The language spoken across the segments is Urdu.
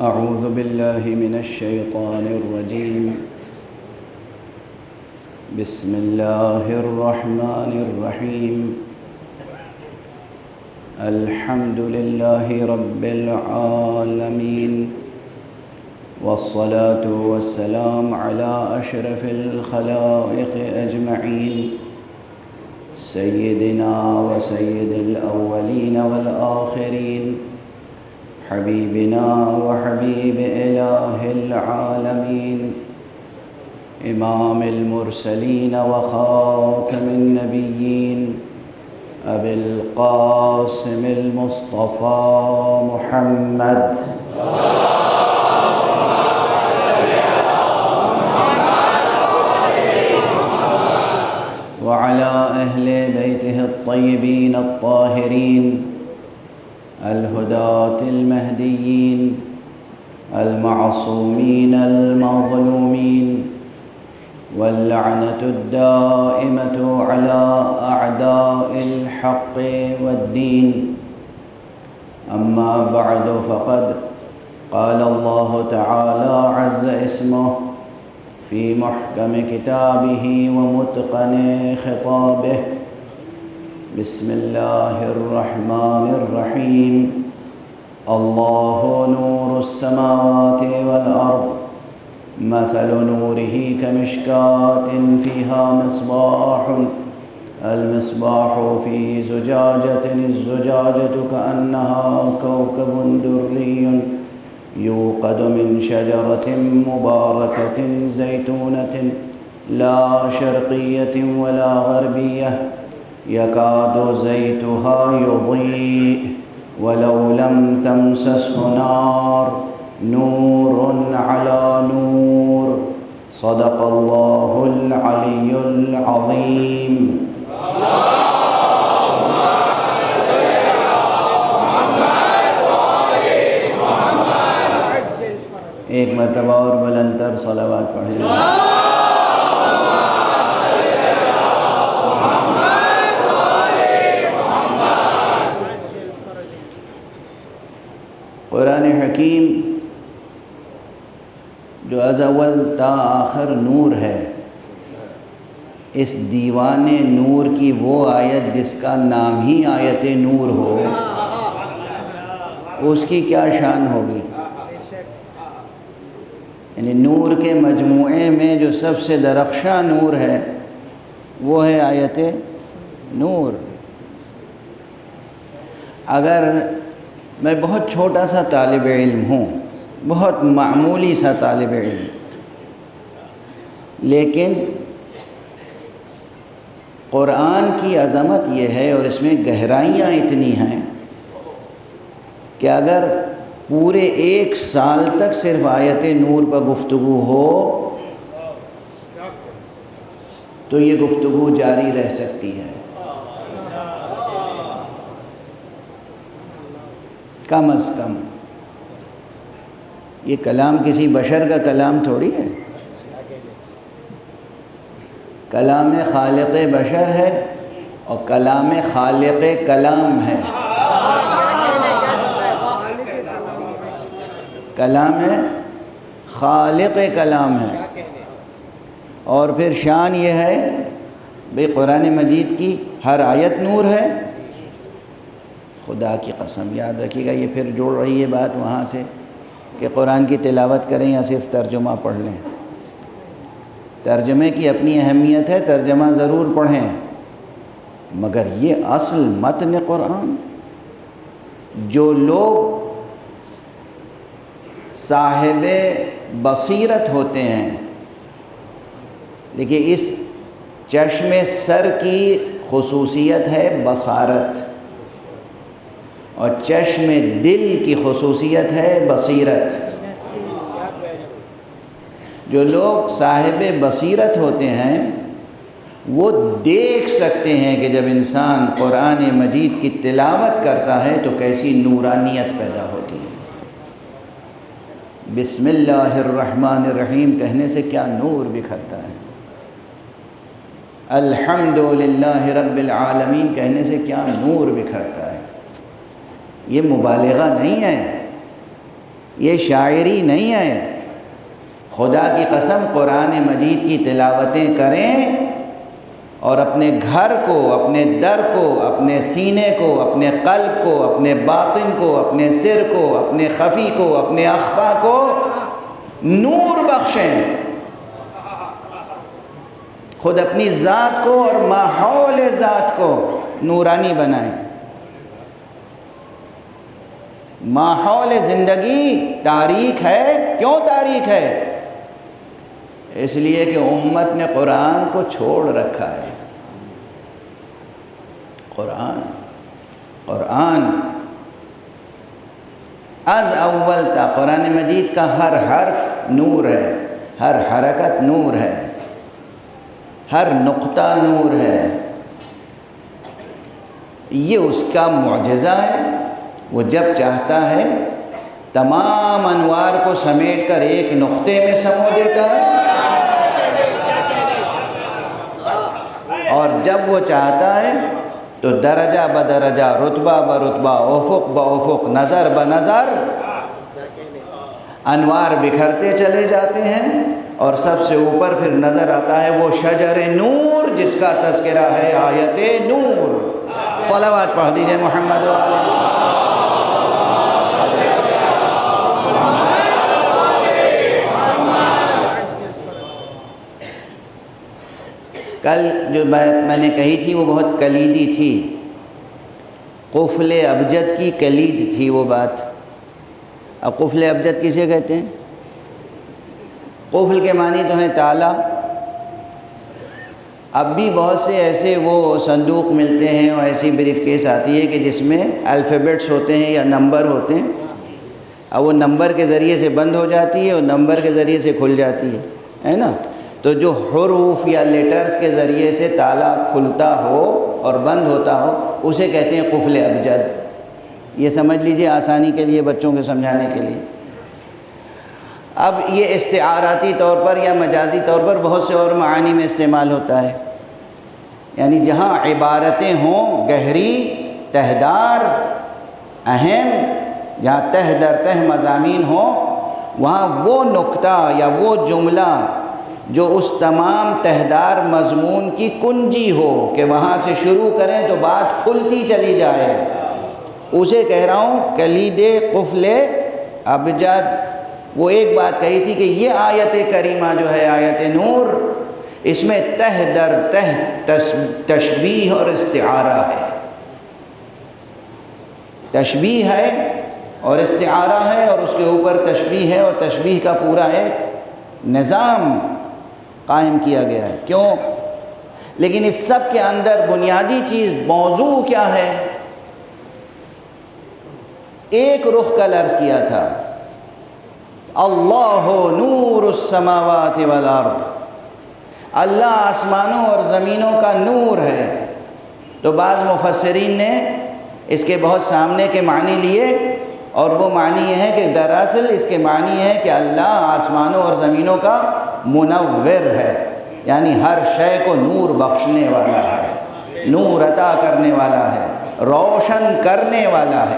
أعوذ بالله من الشيطان الرجيم. بسم الله الرحمن الرحيم. الحمد لله رب العالمين، والصلاة والسلام على أشرف الخلائق أجمعين، سيدنا وسيد الأولين والآخرين، حبيبنا وحبيب إله العالمين، إمام المرسلين وخاتم النبيين، أبي القاسم المصطفى محمد وعلى أهل بيته الطيبين الطاهرين الهداة المهديين المعصومين المظلومين، واللعنة الدائمة على أعداء الحق والدين. أما بعد، فقد قال الله تعالى عز اسمه في محكم كتابه ومتقن خطابه. بسم الله الرحمن الرحيم. الله نور السماوات والأرض، مثل نوره كمشكاة فيها مصباح، المصباح في زجاجة، الزجاجة كأنها كوكب دري يوقد من شجرة مباركة زيتونة لا شرقية ولا غربية، يكاد زيتها يضيء ولو لم تمسسه نار، نور على نور. صدق الله العلي العظيم. ایک مرتبہ اور بلند تر صلوات پڑھیں. قرآن حکیم جو از اول تا آخر نور ہے، اس دیوان نور کی وہ آیت جس کا نام ہی آیت نور ہو، اس کی کیا شان ہوگی؟ یعنی نور کے مجموعے میں جو سب سے درخشاں نور ہے وہ ہے آیت نور. اگر میں بہت چھوٹا سا طالب علم ہوں، بہت معمولی سا طالب علم، لیکن قرآن کی عظمت یہ ہے اور اس میں گہرائیاں اتنی ہیں کہ اگر پورے 1 سال تک صرف آیت نور پر گفتگو ہو تو یہ گفتگو جاری رہ سکتی ہے. کم از کم یہ کلام کسی بشر کا کلام تھوڑی ہے، کلام خالق بشر ہے اور کلام خالق کلام ہے. کلام خالق کلام ہے. اور پھر شان یہ ہے بھئی قرآن مجید کی ہر آیت نور ہے. خدا کی قسم یاد رکھیے گا، یہ پھر جوڑ رہی ہے بات وہاں سے کہ قرآن کی تلاوت کریں یا صرف ترجمہ پڑھ لیں. ترجمے کی اپنی اہمیت ہے، ترجمہ ضرور پڑھیں، مگر یہ اصل متن قرآن جو لوگ صاحب بصیرت ہوتے ہیں. دیکھیے اس چشم سر کی خصوصیت ہے بصارت، اور چشم دل کی خصوصیت ہے بصیرت. جو لوگ صاحب بصیرت ہوتے ہیں وہ دیکھ سکتے ہیں کہ جب انسان قرآن مجید کی تلاوت کرتا ہے تو کیسی نورانیت پیدا ہوتی ہے. بسم اللہ الرحمن الرحیم کہنے سے کیا نور بکھرتا ہے، الحمدللہ رب العالمین کہنے سے کیا نور بکھرتا ہے. یہ مبالغہ نہیں ہے، یہ شاعری نہیں ہے۔ خدا کی قسم قرآن مجید کی تلاوتیں کریں اور اپنے گھر کو، اپنے در کو، اپنے سینے کو، اپنے قلب کو، اپنے باطن کو، اپنے سر کو، اپنے خفی کو، اپنے اخفا کو نور بخشیں، خود اپنی ذات کو اور ماحول ذات کو نورانی بنائیں۔ ماحول زندگی تاریک ہے، کیوں تاریک ہے؟ اس لیے کہ امت نے قرآن کو چھوڑ رکھا ہے۔ قرآن از اول تا قرآن مجید کا ہر حرف نور ہے، ہر حرکت نور ہے، ہر نقطہ نور ہے۔ یہ اس کا معجزہ ہے۔ وہ جب چاہتا ہے تمام انوار کو سمیٹ کر ایک نقطے میں سمو دیتا ہے، اور جب وہ چاہتا ہے تو درجہ بدرجہ، رتبہ برتبہ، افق بافق، نظر بنظر انوار بکھرتے چلے جاتے ہیں، اور سب سے اوپر پھر نظر آتا ہے وہ شجر نور جس کا تذکرہ ہے آیت نور۔ صلوات پڑھ دیجئے محمد وآلہ۔ کل جو بات میں نے کہی تھی وہ بہت کلیدی تھی، قفل ابجد کی کلید تھی وہ بات۔ اب قفل ابجد کسے کہتے ہیں؟ قفل کے معنی تو ہیں تالا۔ اب بھی بہت سے ایسے وہ صندوق ملتے ہیں اور ایسی بریف کیس آتی ہے کہ جس میں الفیبٹس ہوتے ہیں یا نمبر ہوتے ہیں، اب وہ نمبر کے ذریعے سے بند ہو جاتی ہے اور نمبر کے ذریعے سے کھل جاتی ہے نا؟ تو جو حروف یا لیٹرز کے ذریعے سے تالا کھلتا ہو اور بند ہوتا ہو اسے کہتے ہیں قفل ابجد۔ یہ سمجھ لیجئے آسانی کے لیے، بچوں کے سمجھانے کے لیے۔ اب یہ استعاراتی طور پر یا مجازی طور پر بہت سے اور معانی میں استعمال ہوتا ہے، یعنی جہاں عبارتیں ہوں گہری، تہدار، اہم، جہاں تہ در تہ مضامین ہوں، وہاں وہ نقطہ یا وہ جملہ جو اس تمام تہدار مضمون کی کنجی ہو کہ وہاں سے شروع کریں تو بات کھلتی چلی جائے، اسے کہہ رہا ہوں کلید قفل ابجد۔ وہ ایک بات کہی تھی کہ یہ آیت کریمہ جو ہے آیت نور، اس میں تہ در تہ تشبیہ اور استعارہ ہے، تشبیہ ہے اور استعارہ ہے، اور اس کے اوپر تشبیہ ہے، اور تشبیہ کا پورا ایک نظام قائم کیا گیا ہے۔ کیوں؟ لیکن اس سب کے اندر بنیادی چیز، موضوع کیا ہے؟ ایک رخ کا لفظ کیا تھا، اللہ نور السماوات والارض، اللہ آسمانوں اور زمینوں کا نور ہے۔ تو بعض مفسرین نے اس کے بہت سامنے کے معنی لیے، اور وہ معنی یہ ہے کہ دراصل اس کے معنی ہے کہ اللہ آسمانوں اور زمینوں کا منور ہے، یعنی ہر شے کو نور بخشنے والا ہے، نور عطا کرنے والا ہے، روشن کرنے والا ہے۔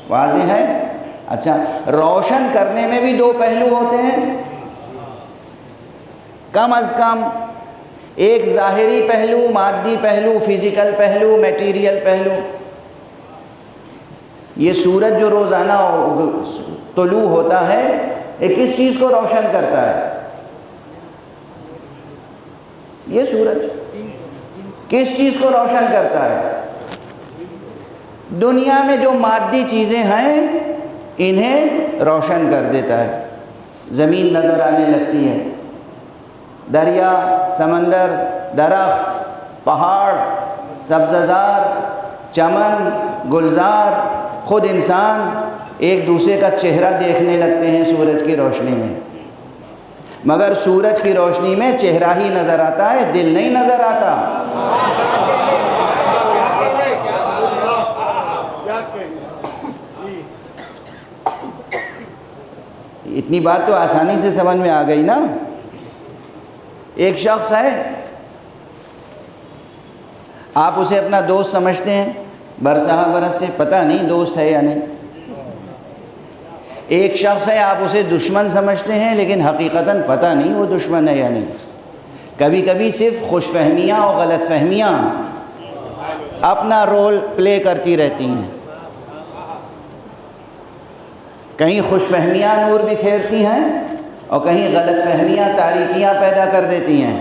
واضح ہے؟ اچھا، روشن کرنے میں بھی دو پہلو ہوتے ہیں کم از کم، ایک ظاہری پہلو، مادی پہلو، فزیکل پہلو، میٹیریل پہلو۔ یہ سورج جو روزانہ طلوع ہوتا ہے، یہ کس چیز کو روشن کرتا ہے؟ یہ سورج کس چیز کو روشن کرتا ہے؟ دنیا میں جو مادی چیزیں ہیں انہیں روشن کر دیتا ہے۔ زمین نظر آنے لگتی ہے، دریا، سمندر، درخت، پہاڑ، سبززار، چمن، گلزار، خود انسان ایک دوسرے کا چہرہ دیکھنے لگتے ہیں سورج کی روشنی میں۔ مگر سورج کی روشنی میں چہرہ ہی نظر آتا ہے، دل نہیں نظر آتا۔ اتنی بات تو آسانی سے سمجھ میں آ گئی نا۔ ایک شخص ہے، آپ اسے اپنا دوست سمجھتے ہیں، برسہ برس سے، پتہ نہیں دوست ہے یا نہیں، ایک شخص ہے، آپ اسے دشمن سمجھتے ہیں لیکن حقیقتاً پتہ نہیں وہ دشمن ہے یا نہیں۔ کبھی کبھی صرف خوش فہمیاں اور غلط فہمیاں اپنا رول پلے کرتی رہتی ہیں، کہیں خوش فہمیاں نور بکھیرتی ہیں اور کہیں غلط فہمیاں تاریکیاں پیدا کر دیتی ہیں۔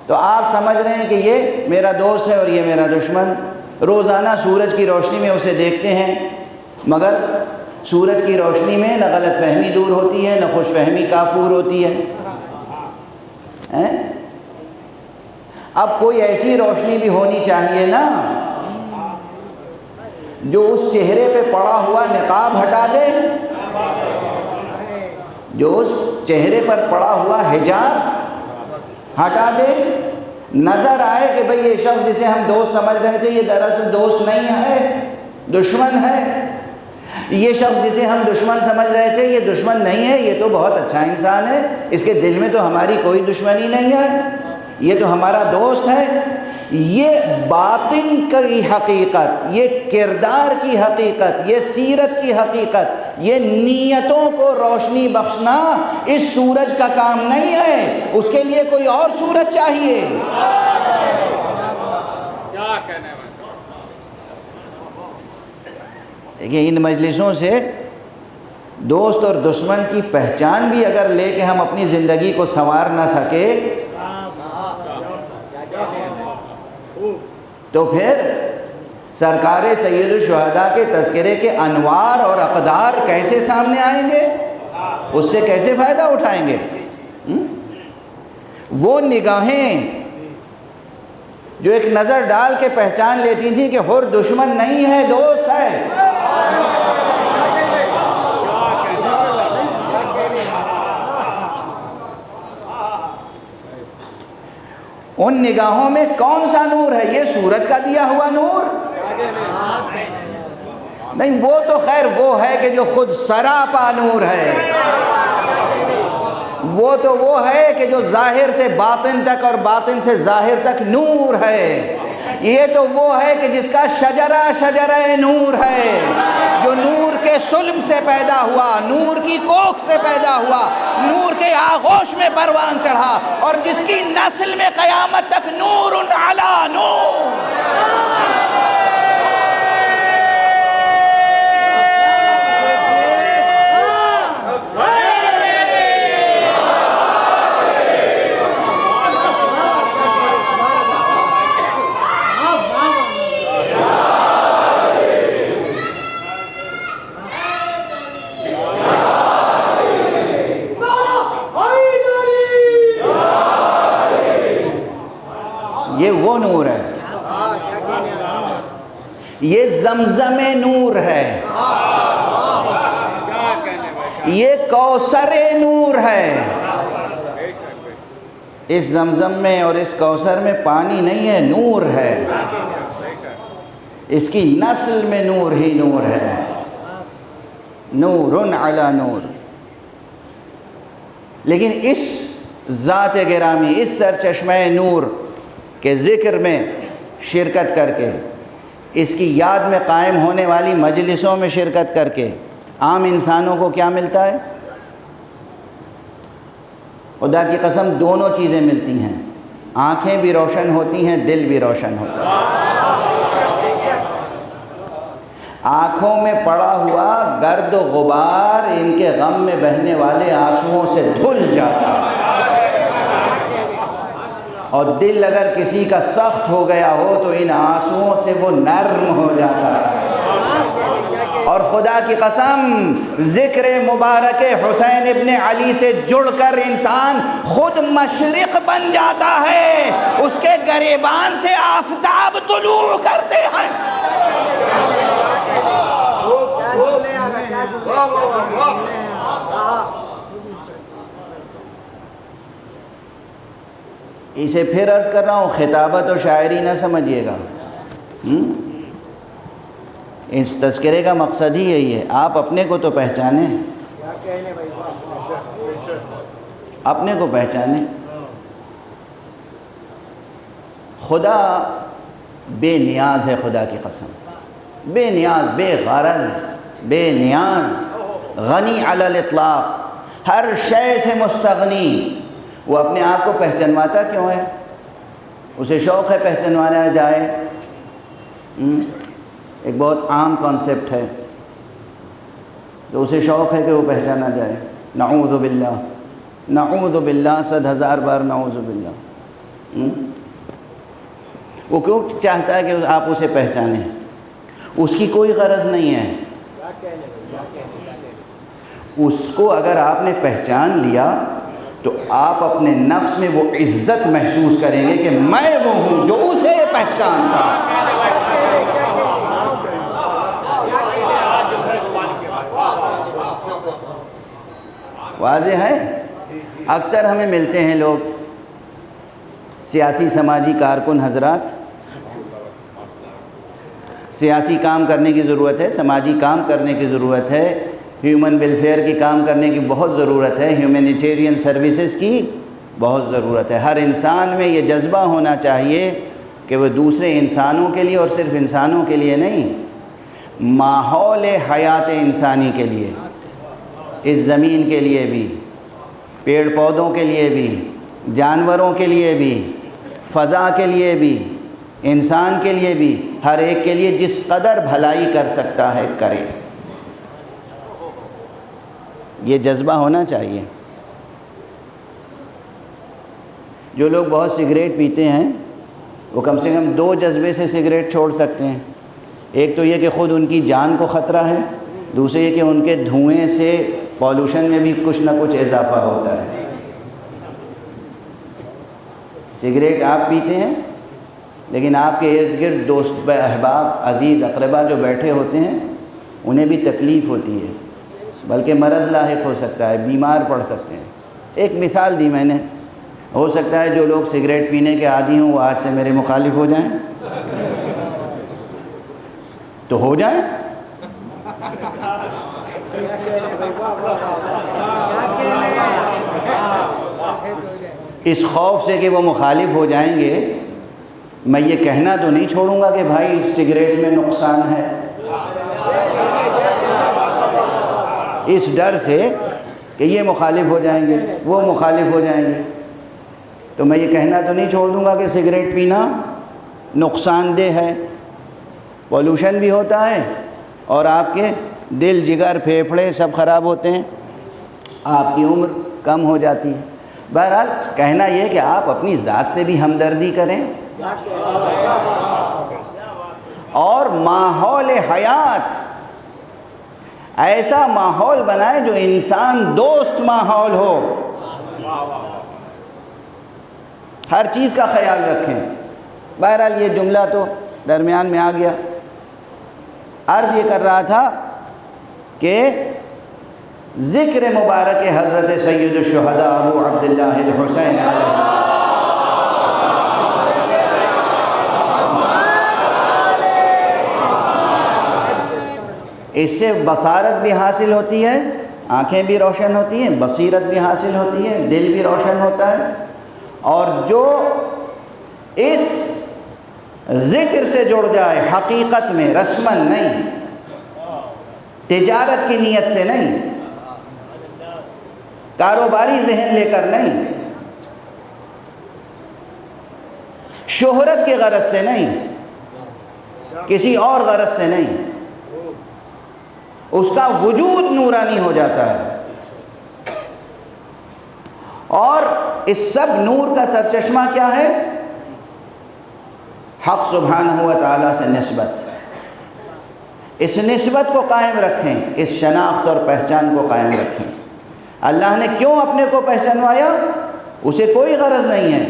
تو آپ سمجھ رہے ہیں کہ یہ میرا دوست ہے اور یہ میرا دشمن، روزانہ سورج کی روشنی میں اسے دیکھتے ہیں، مگر سورج کی روشنی میں نہ غلط فہمی دور ہوتی ہے نہ خوش فہمی کافور ہوتی ہے۔ اب کوئی ایسی روشنی بھی ہونی چاہیے نا جو اس چہرے پہ پڑا ہوا نقاب ہٹا دے، جو اس چہرے پر پڑا ہوا حجاب ہٹا دے، نظر آئے کہ بھئی یہ شخص جسے ہم دوست سمجھ رہے تھے یہ دراصل دوست نہیں ہے، دشمن ہے۔ یہ شخص جسے ہم دشمن سمجھ رہے تھے یہ دشمن نہیں ہے، یہ تو بہت اچھا انسان ہے، اس کے دل میں تو ہماری کوئی دشمنی نہیں ہے، یہ تو ہمارا دوست ہے۔ یہ باطن کی حقیقت، یہ کردار کی حقیقت، یہ سیرت کی حقیقت، یہ نیتوں کو روشنی بخشنا اس سورج کا کام نہیں ہے، اس کے لیے کوئی اور سورج چاہیے۔ دیکھیں، ان مجلسوں سے دوست اور دشمن کی پہچان بھی اگر لے کے ہم اپنی زندگی کو سنوار نہ سکے تو پھر سرکار سید الشہداء کے تذکرے کے انوار اور اقدار کیسے سامنے آئیں گے، اس سے کیسے فائدہ اٹھائیں گے؟ وہ نگاہیں جو ایک نظر ڈال کے پہچان لیتی تھی کہ حر دشمن نہیں ہے، دوست ہے۔ ان نگاہوں میں کون سا نور ہے؟ یہ سورج کا دیا ہوا نور نہیں، وہ تو خیر وہ ہے کہ جو خود سراپا نور ہے، وہ تو وہ ہے کہ جو ظاہر سے باطن تک اور باطن سے ظاہر تک نور ہے۔ یہ تو وہ ہے کہ جس کا شجرہ شجرہ نور ہے، جو نور کے صلب سے پیدا ہوا، نور کی کوکھ سے پیدا ہوا، نور کے آغوش میں پروان چڑھا، اور جس کی نسل میں قیامت تک نور علی نور۔ یہ وہ نور ہے، یہ زمزم نور ہے، یہ کوثر نور ہے۔ اس زمزم میں اور اس کوثر میں پانی نہیں ہے، نور ہے، اس کی نسل میں نور ہی نور ہے، نور علی نور۔ لیکن اس ذات گرامی، اس سرچشمہ نور کے ذکر میں شرکت کر کے، اس کی یاد میں قائم ہونے والی مجلسوں میں شرکت کر کے عام انسانوں کو کیا ملتا ہے؟ خدا کی قسم دونوں چیزیں ملتی ہیں، آنکھیں بھی روشن ہوتی ہیں، دل بھی روشن ہوتا ہے۔ آنکھوں میں پڑا ہوا گرد و غبار ان کے غم میں بہنے والے آنسوؤں سے دھل جاتا ہے، اور دل اگر کسی کا سخت ہو گیا ہو تو ان آنسوؤں سے وہ نرم ہو جاتا ہے۔ اور خدا کی قسم ذکر مبارک حسین ابن علی سے جڑ کر انسان خود مشرق بن جاتا ہے، اس کے گریبان سے آفتاب طلوع کرتے ہیں۔ اسے پھر عرض کر رہا ہوں، خطابت و شاعری نہ سمجھیے گا، اس تذکرے کا مقصد ہی یہی ہے، آپ اپنے کو تو پہچانیں، اپنے کو پہچانیں۔ خدا بے نیاز ہے، خدا کی قسم، بے نیاز، بے غرض، بے نیاز، غنی علی الاطلاق، ہر شے سے مستغنی۔ وہ اپنے آپ کو پہچنواتا کیوں ہے؟ اسے شوق ہے پہچنوانا جائے۔ ایک بہت عام کانسیپٹ ہے، تو اسے شوق ہے کہ وہ پہچانا جائے۔ نعوذ باللہ، نعوذ باللہ، 100,000 بار نعوذ باللہ۔ وہ کیوں چاہتا ہے کہ آپ اسے پہچانیں؟ اس کی کوئی غرض نہیں ہے۔ اس کو اگر آپ نے پہچان لیا تو آپ اپنے نفس میں وہ عزت محسوس کریں گے کہ میں وہ ہوں جو اسے پہچانتا۔ واضح ہے؟ اکثر ہمیں ملتے ہیں لوگ، سیاسی سماجی کارکن حضرات، سیاسی کام کرنے کی ضرورت ہے، سماجی کام کرنے کی ضرورت ہے، ہیومن ویلفیئر کی کام کرنے کی بہت ضرورت ہے، ہیومینیٹیرین سروسز کی بہت ضرورت ہے۔ ہر انسان میں یہ جذبہ ہونا چاہیے کہ وہ دوسرے انسانوں کے لیے، اور صرف انسانوں کے لیے نہیں، ماحول حیات انسانی کے لیے، اس زمین کے لیے بھی، پیڑ پودوں کے لیے بھی، جانوروں کے لیے بھی، فضا کے لیے بھی، انسان کے لیے بھی، ہر ایک کے لیے جس قدر بھلائی کر سکتا ہے کرے۔ یہ جذبہ ہونا چاہیے۔ جو لوگ بہت سگریٹ پیتے ہیں وہ کم سے کم 2 جذبے سے سگریٹ چھوڑ سکتے ہیں۔ ایک تو یہ کہ خود ان کی جان کو خطرہ ہے، دوسرے یہ کہ ان کے دھوئیں سے پالوشن میں بھی کچھ نہ کچھ اضافہ ہوتا ہے۔ سگریٹ آپ پیتے ہیں، لیکن آپ کے ارد گرد دوست احباب عزیز اقربا جو بیٹھے ہوتے ہیں انہیں بھی تکلیف ہوتی ہے، بلکہ مرض لاحق ہو سکتا ہے، بیمار پڑ سکتے ہیں۔ ایک مثال دی میں نے، ہو سکتا ہے جو لوگ سگریٹ پینے کے عادی ہوں وہ آج سے میرے مخالف ہو جائیں، تو ہو جائیں۔ اس خوف سے کہ وہ مخالف ہو جائیں گے، میں یہ کہنا تو نہیں چھوڑوں گا کہ بھائی سگریٹ میں نقصان ہے، اس ڈر سے کہ یہ مخالف ہو جائیں گے، وہ مخالف ہو جائیں گے، تو میں یہ کہنا تو نہیں چھوڑ دوں گا کہ سگریٹ پینا نقصان دہ ہے، پولوشن بھی ہوتا ہے، اور آپ کے دل جگر پھیپھڑے سب خراب ہوتے ہیں، آپ کی عمر کم ہو جاتی ہے۔ بہرحال کہنا یہ کہ آپ اپنی ذات سے بھی ہمدردی کریں، اور ماحول حیات ایسا ماحول بنائیں جو انسان دوست ماحول ہو، ہر چیز کا خیال رکھیں۔ بہرحال یہ جملہ تو درمیان میں آ گیا۔ عرض یہ کر رہا تھا کہ ذکر مبارک حضرت سید الشہداء ابو عبداللہ الحسین علیہ السلام، اس سے بصارت بھی حاصل ہوتی ہے، آنکھیں بھی روشن ہوتی ہیں، بصیرت بھی حاصل ہوتی ہے، دل بھی روشن ہوتا ہے، اور جو اس ذکر سے جڑ جائے حقیقت میں، رسمن نہیں، تجارت کی نیت سے نہیں، کاروباری ذہن لے کر نہیں، شہرت کی غرض سے نہیں، کسی اور غرض سے نہیں، اس کا وجود نورانی ہو جاتا ہے۔ اور اس سب نور کا سرچشمہ کیا ہے؟ حق سبحانہ و تعالیٰ سے نسبت۔ اس نسبت کو قائم رکھیں، اس شناخت اور پہچان کو قائم رکھیں۔ اللہ نے کیوں اپنے کو پہچانوایا؟ اسے کوئی غرض نہیں ہے،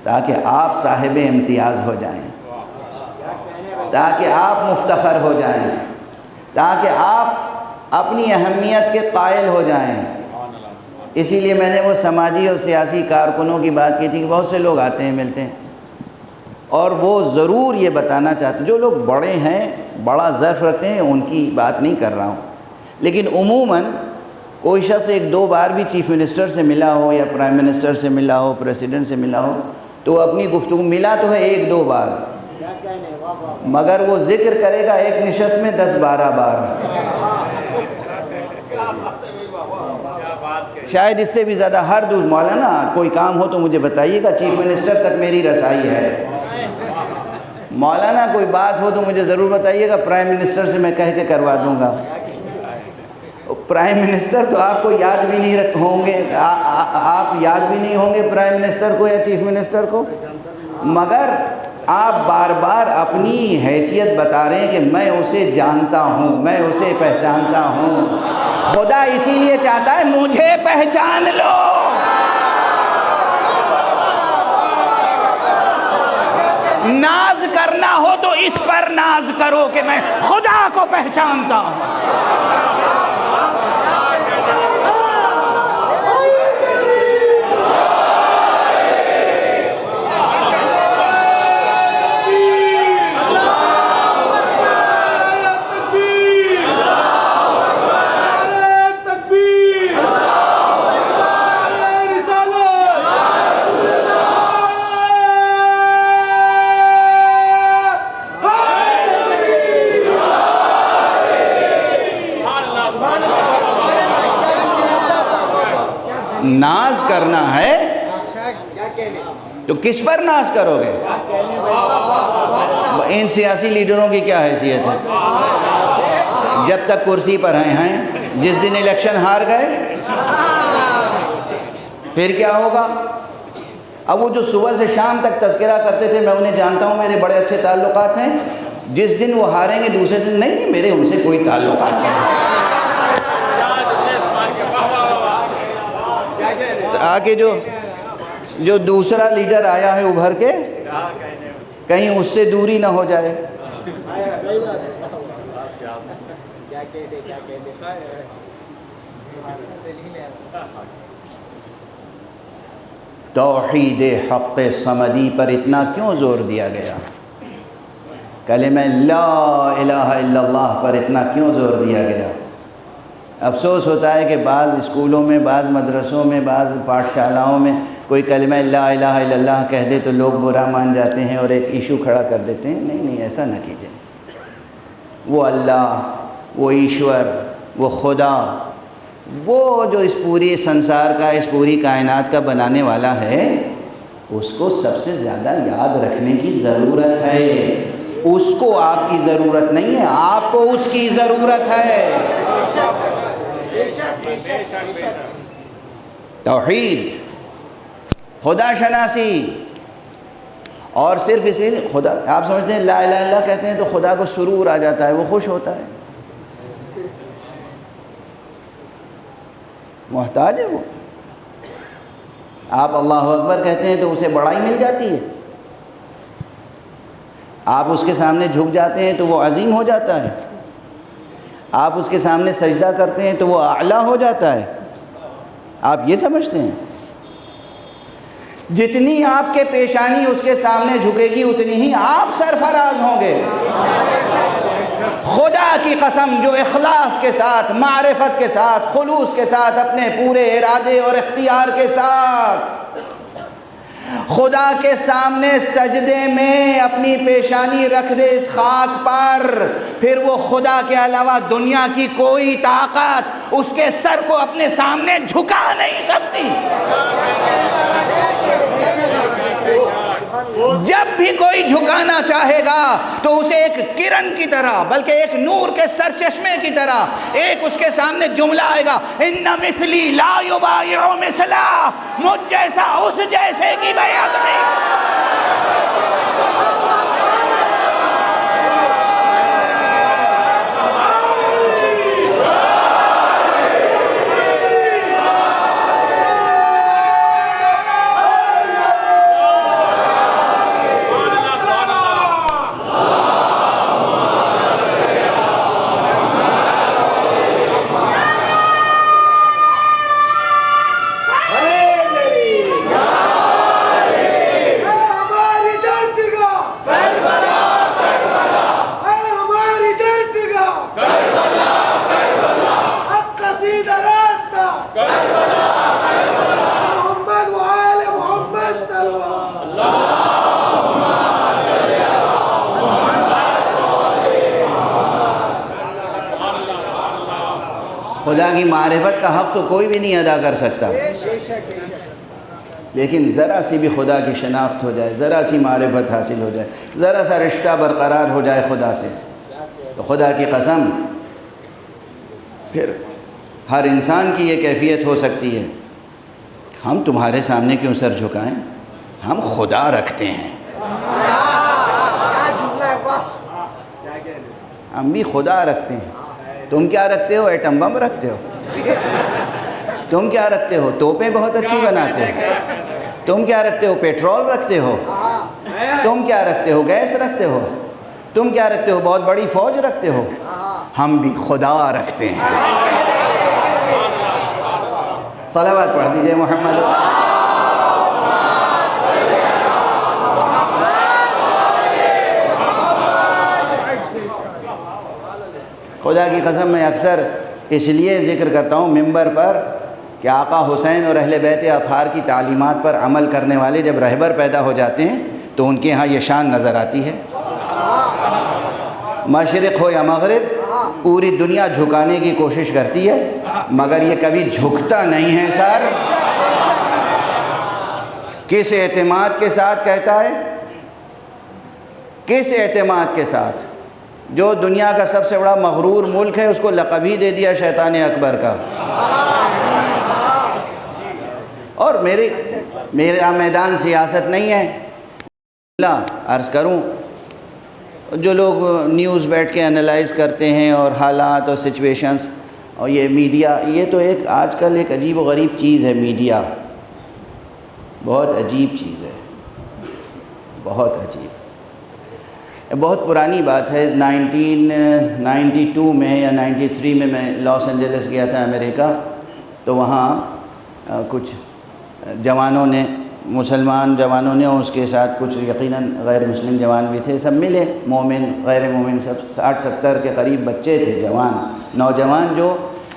تاکہ آپ صاحب امتیاز ہو جائیں، تاکہ آپ مفتخر ہو جائیں، تاکہ آپ اپنی اہمیت کے قائل ہو جائیں۔ اسی لیے میں نے وہ سماجی اور سیاسی کارکنوں کی بات کی تھی کہ بہت سے لوگ آتے ہیں ملتے ہیں، اور وہ ضرور یہ بتانا چاہتے ہیں، جو لوگ بڑے ہیں، بڑا ظرف رکھتے ہیں، ان کی بات نہیں کر رہا ہوں، لیکن عموماً کوئی شخص 1-2 بار بھی چیف منسٹر سے ملا ہو یا پرائم منسٹر سے ملا ہو، پریسیڈنٹ سے ملا ہو، تو اپنی گفتگو ملا تو ہے 1-2 بار، مگر وہ ذکر کرے گا ایک نشست میں 10-12 بار۔ شاید اس سے بھی زیادہ ہر مولانا کوئی کام ہو تو مجھے بتائیے گا، چیف منسٹر تک میری رسائی ہے۔ مولانا کوئی بات ہو تو مجھے ضرور بتائیے گا، پرائم منسٹر سے میں کہہ کے کروا دوں گا۔ پرائم منسٹر تو آپ کو یاد بھی نہیں ہوں گے، آپ یاد بھی نہیں ہوں گے پرائم منسٹر کو یا چیف منسٹر کو، مگر آپ بار بار اپنی حیثیت بتا رہے ہیں کہ میں اسے جانتا ہوں، میں اسے پہچانتا ہوں۔ خدا اسی لیے چاہتا ہے مجھے پہچان لو۔ ناز کرنا ہو تو اس پر ناز کرو کہ میں خدا کو پہچانتا ہوں۔ ناز کرنا ہے تو کس پر ناز کرو گے؟ ان سیاسی لیڈروں کی کیا حیثیت ہے؟ جب تک کرسی پر ہیں، جس دن الیکشن ہار گئے پھر کیا ہوگا؟ اب وہ جو صبح سے شام تک تذکرہ کرتے تھے، میں انہیں جانتا ہوں، میرے بڑے اچھے تعلقات ہیں، جس دن وہ ہاریں گے دوسرے دن نہیں میرے ان سے کوئی تعلقات نہیں۔ آگے جو دوسرا لیڈر آیا ہے ابھر کے، کہیں اس سے دوری نہ ہو جائے۔ توحید حق صمدی پر اتنا کیوں زور دیا گیا؟ کلمہ لا الہ الا اللہ پر اتنا کیوں زور دیا گیا؟ افسوس ہوتا ہے کہ بعض اسکولوں میں، بعض مدرسوں میں، بعض پاٹھشالاؤں میں کوئی کلمہ لا الہ الا اللہ کہہ دے تو لوگ برا مان جاتے ہیں اور ایک ایشو کھڑا کر دیتے ہیں۔ نہیں، ایسا نہ کیجیے۔ وہ اللہ، وہ ایشور، وہ خدا، وہ جو اس پوری سنسار کا، اس پوری کائنات کا بنانے والا ہے، اس کو سب سے زیادہ یاد رکھنے کی ضرورت ہے۔ اس کو آپ کی ضرورت نہیں ہے، آپ کو اس کی ضرورت ہے۔ توحید، خدا شناسی، اور صرف اس لیے خدا، آپ سمجھتے ہیں لا الہ الا اللہ کہتے ہیں تو خدا کو سرور آ جاتا ہے، وہ خوش ہوتا ہے؟ محتاج ہے وہ۔ آپ اللہ اکبر کہتے ہیں تو اسے بڑائی مل جاتی ہے، آپ اس کے سامنے جھک جاتے ہیں تو وہ عظیم ہو جاتا ہے، آپ اس کے سامنے سجدہ کرتے ہیں تو وہ اعلیٰ ہو جاتا ہے۔ آپ یہ سمجھتے ہیں جتنی آپ کے پیشانی اس کے سامنے جھکے گی اتنی ہی آپ سرفراز ہوں گے۔ خدا کی قسم، جو اخلاص کے ساتھ، معرفت کے ساتھ، خلوص کے ساتھ، اپنے پورے ارادے اور اختیار کے ساتھ خدا کے سامنے سجدے میں اپنی پیشانی رکھ دے اس خاک پر، پھر وہ خدا کے علاوہ دنیا کی کوئی طاقت اس کے سر کو اپنے سامنے جھکا نہیں سکتی۔ جب بھی کوئی جھکانا چاہے گا تو اسے ایک کرن کی طرح، بلکہ ایک نور کے سرچشمے کی طرح ایک اس کے سامنے جملہ آئے گا، ان مثلی لا یبایع مثلا، مجھ جیسا اس جیسے کی بیعت نہیں کرتا۔ خدا کی معرفت کا حق تو کوئی بھی نہیں ادا کر سکتا، لیکن ذرا سی بھی خدا کی شناخت ہو جائے، ذرا سی معرفت حاصل ہو جائے، ذرا سا رشتہ برقرار ہو جائے خدا سے، تو خدا کی قسم پھر ہر انسان کی یہ کیفیت ہو سکتی ہے، ہم تمہارے سامنے کیوں سر جھکائیں، ہم خدا رکھتے ہیں، ہم بھی خدا رکھتے ہیں۔ تم کیا رکھتے ہو؟ ایٹم بم رکھتے ہو؟ تم کیا رکھتے ہو؟ توپیں بہت اچھی بناتے ہو۔ تم کیا رکھتے ہو؟ پیٹرول رکھتے ہو؟ تم کیا رکھتے ہو؟ گیس رکھتے ہو؟ تم کیا رکھتے ہو؟ بہت بڑی فوج رکھتے ہو؟ ہم بھی خدا رکھتے ہیں۔ صلوات پڑھ دیجئے محمد۔ خدا کی قسم میں اکثر اس لیے ذکر کرتا ہوں ممبر پر کہ آقا حسین اور اہل بیت اطہار کی تعلیمات پر عمل کرنے والے جب رہبر پیدا ہو جاتے ہیں تو ان کے ہاں یہ شان نظر آتی ہے۔ مشرق ہو یا مغرب پوری دنیا جھکانے کی کوشش کرتی ہے مگر یہ کبھی جھکتا نہیں ہے سر۔ کس اعتماد کے ساتھ کہتا ہے؟ کس اعتماد کے ساتھ؟ جو دنیا کا سب سے بڑا مغرور ملک ہے اس کو لقب ہی دے دیا شیطان اکبر کا۔ اور میرا میدان سیاست نہیں ہے، اللہ عرض کروں، جو لوگ نیوز بیٹھ کے انالائز کرتے ہیں اور حالات اور سچویشنز اور یہ میڈیا، یہ تو ایک آج کل ایک عجیب و غریب چیز ہے۔ میڈیا بہت عجیب چیز ہے، بہت عجیب۔ بہت پرانی بات ہے، 1992 میں یا 93 میں لاس اینجلس گیا تھا امریکہ، تو وہاں کچھ جوانوں نے، مسلمان جوانوں نے اور اس کے ساتھ کچھ یقیناً غیر مسلم جوان بھی تھے، سب ملے، مومن غیر مومن سب 60-70 کے قریب بچے تھے، جوان نوجوان جو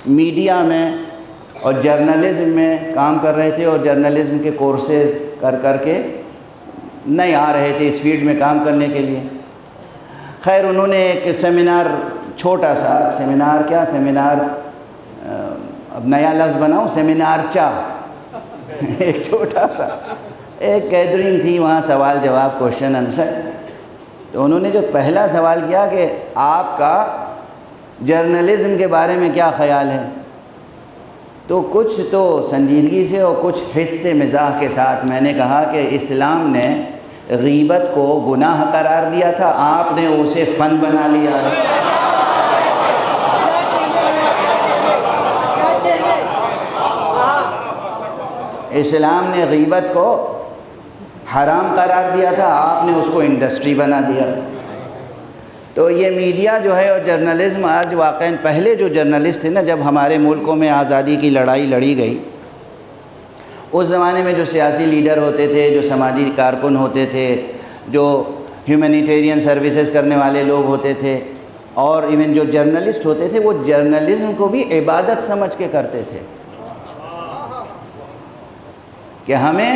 میڈیا میں اور جرنلزم میں کام کر رہے تھے اور جرنلزم کے کورسز کر کے نہیں آ رہے تھے اس فیلڈ میں کام کرنے کے لیے۔ خیر انہوں نے ایک سیمینار، چھوٹا سا سیمینار اب نیا لفظ بناؤں، سیمینار ایک چھوٹا سا ایک گیدرنگ تھی، وہاں سوال جواب، کوشچن آنسر۔ تو انہوں نے جو پہلا سوال کیا کہ آپ کا جرنلزم کے بارے میں کیا خیال ہے، تو کچھ تو سنجیدگی سے اور کچھ حس سے مزاح کے ساتھ میں نے کہا کہ اسلام نے غیبت کو گناہ قرار دیا تھا، آپ نے اسے فن بنا لیا ہے۔ اسلام نے غیبت کو حرام قرار دیا تھا، آپ نے اس کو انڈسٹری بنا دیا۔ تو یہ میڈیا جو ہے اور جرنلزم آج واقعاً، پہلے جو جرنلسٹ تھے نا، جب ہمارے ملکوں میں آزادی کی لڑائی لڑی گئی، اس زمانے میں جو سیاسی لیڈر ہوتے تھے، جو سماجی کارکن ہوتے تھے، جو ہیومینیٹیرین سروسز کرنے والے لوگ ہوتے تھے، اور ایون جو جرنلسٹ ہوتے تھے، وہ جرنلزم کو بھی عبادت سمجھ کے کرتے تھے کہ ہمیں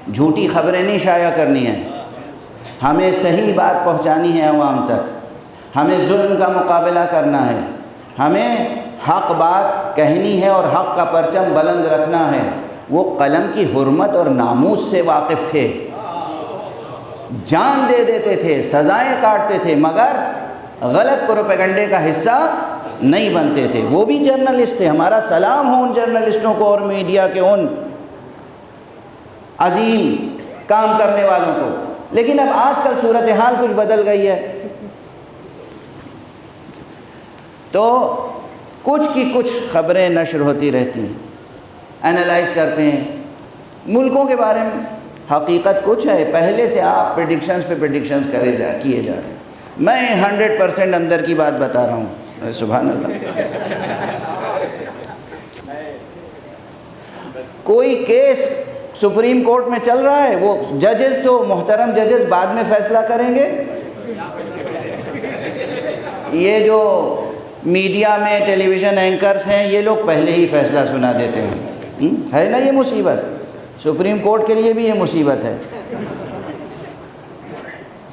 جھوٹی خبریں نہیں شائع کرنی ہیں، ہمیں صحیح بات پہنچانی ہے عوام تک، ہمیں ظلم کا مقابلہ کرنا ہے، ہمیں حق بات کہنی ہے اور حق کا پرچم بلند رکھنا ہے۔ وہ قلم کی حرمت اور ناموس سے واقف تھے، جان دے دیتے تھے، سزائیں کاٹتے تھے، مگر غلط پروپیگنڈے کا حصہ نہیں بنتے تھے۔ وہ بھی جرنلسٹ تھے، ہمارا سلام ہو ان جرنلسٹوں کو اور میڈیا کے ان عظیم کام کرنے والوں کو۔ لیکن اب آج کل صورتحال کچھ بدل گئی ہے، تو کچھ کی کچھ خبریں نشر ہوتی رہتی ہیں، انالائز کرتے ہیں ملکوں کے بارے میں، حقیقت کچھ ہے، پہلے سے آپ پریڈکشنز پہ پریڈکشنز کیے جا رہے ہیں۔ میں 100% اندر کی بات بتا رہا ہوں، سبحان اللہ۔ کوئی کیس سپریم کورٹ میں چل رہا ہے، وہ ججز تو محترم ججز بعد میں فیصلہ کریں گے، یہ جو میڈیا میں ٹیلی ویژن اینکرز ہیں یہ لوگ پہلے ہی فیصلہ سنا دیتے ہیں۔ ہے نا یہ مصیبت؟ سپریم کورٹ کے لیے بھی یہ مصیبت ہے،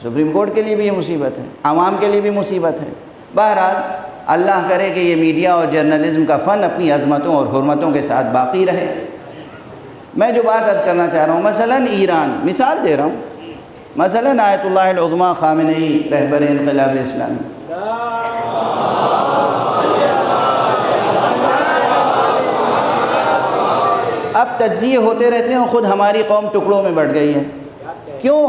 سپریم کورٹ کے لیے بھی یہ مصیبت ہے، عوام کے لیے بھی مصیبت ہے۔ بہرحال اللہ کرے کہ یہ میڈیا اور جرنلزم کا فن اپنی عظمتوں اور حرمتوں کے ساتھ باقی رہے۔ میں جو بات عرض کرنا چاہ رہا ہوں، مثلاً ایران، مثال دے رہا ہوں، مثلاً آیت اللہ العظمیٰ خامنئی رہبر انقلاب اسلامی، اب تجزیے ہوتے رہتے ہیں، خود ہماری قوم ٹکڑوں میں بٹ گئی ہے۔ کیوں؟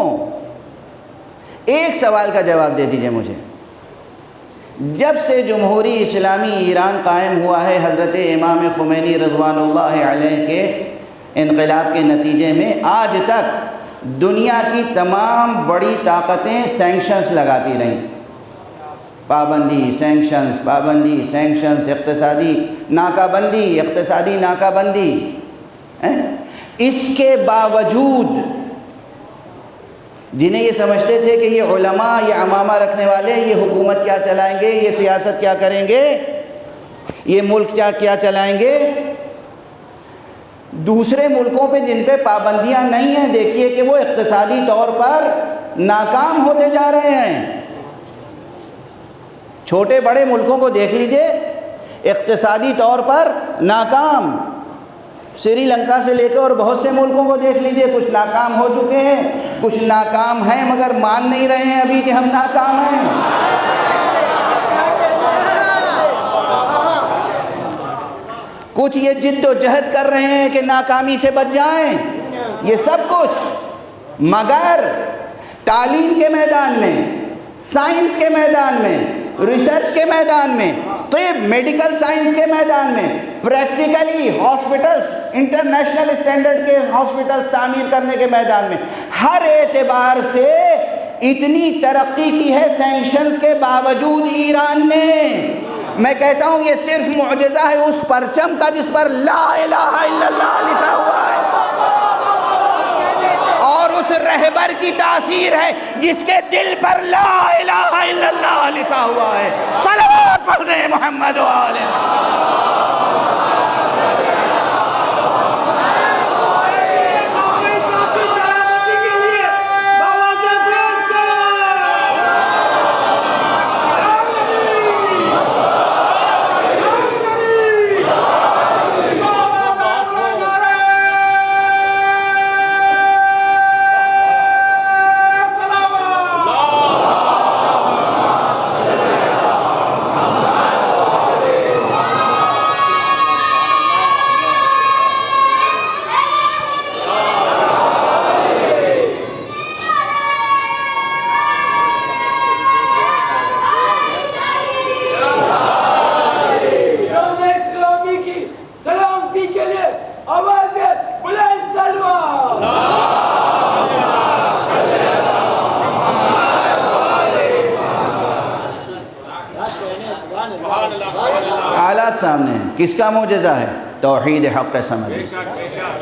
ایک سوال کا جواب دے دیجئے مجھے۔ جب سے جمہوری اسلامی ایران قائم ہوا ہے حضرت امام خمینی رضوان اللہ علیہ کے انقلاب کے نتیجے میں، آج تک دنیا کی تمام بڑی طاقتیں سینکشنز لگاتی رہیں، پابندی، سینکشنز، پابندی، سینکشنز، اقتصادی ناکہ بندی، اقتصادی ناکہ بندی۔ اس کے باوجود جنہیں یہ سمجھتے تھے کہ یہ علماء، یہ عمامہ رکھنے والے، یہ حکومت کیا چلائیں گے، یہ سیاست کیا کریں گے، یہ ملک کیا چلائیں گے، دوسرے ملکوں پہ جن پہ پابندیاں نہیں ہیں، دیکھیے کہ وہ اقتصادی طور پر ناکام ہوتے جا رہے ہیں۔ چھوٹے بڑے ملکوں کو دیکھ لیجئے، اقتصادی طور پر ناکام، سری لنکا سے لے کے اور بہت سے ملکوں کو دیکھ لیجئے، کچھ ناکام ہو چکے ہیں، کچھ ناکام ہیں مگر مان نہیں رہے ہیں ابھی کہ ہم ناکام ہیں۔ کچھ یہ جد و جہد کر رہے ہیں کہ ناکامی سے بچ جائیں، یہ سب کچھ، مگر تعلیم کے میدان میں، سائنس کے میدان میں، ریسرچ کے میدان میں، طب، میڈیکل سائنس کے میدان میں، پریکٹیکلی ہاسپٹلز، انٹرنیشنل اسٹینڈرڈ کے ہاسپٹلز تعمیر کرنے کے میدان میں، ہر اعتبار سے اتنی ترقی کی ہے سینکشنز کے باوجود ایران نے۔ میں کہتا ہوں یہ صرف معجزہ ہے اس پرچم کا جس پر لا الہ الا اللہ لکھا ہوا ہے، اور اس رہبر کی تاثیر ہے جس کے دل پر لا الہ الا اللہ لکھا ہوا ہے۔ صلوات پڑھ رہے محمد و آلہ حالات سامنے ہیں۔ کس کا معجزہ ہے؟ توحید حق سمجھ۔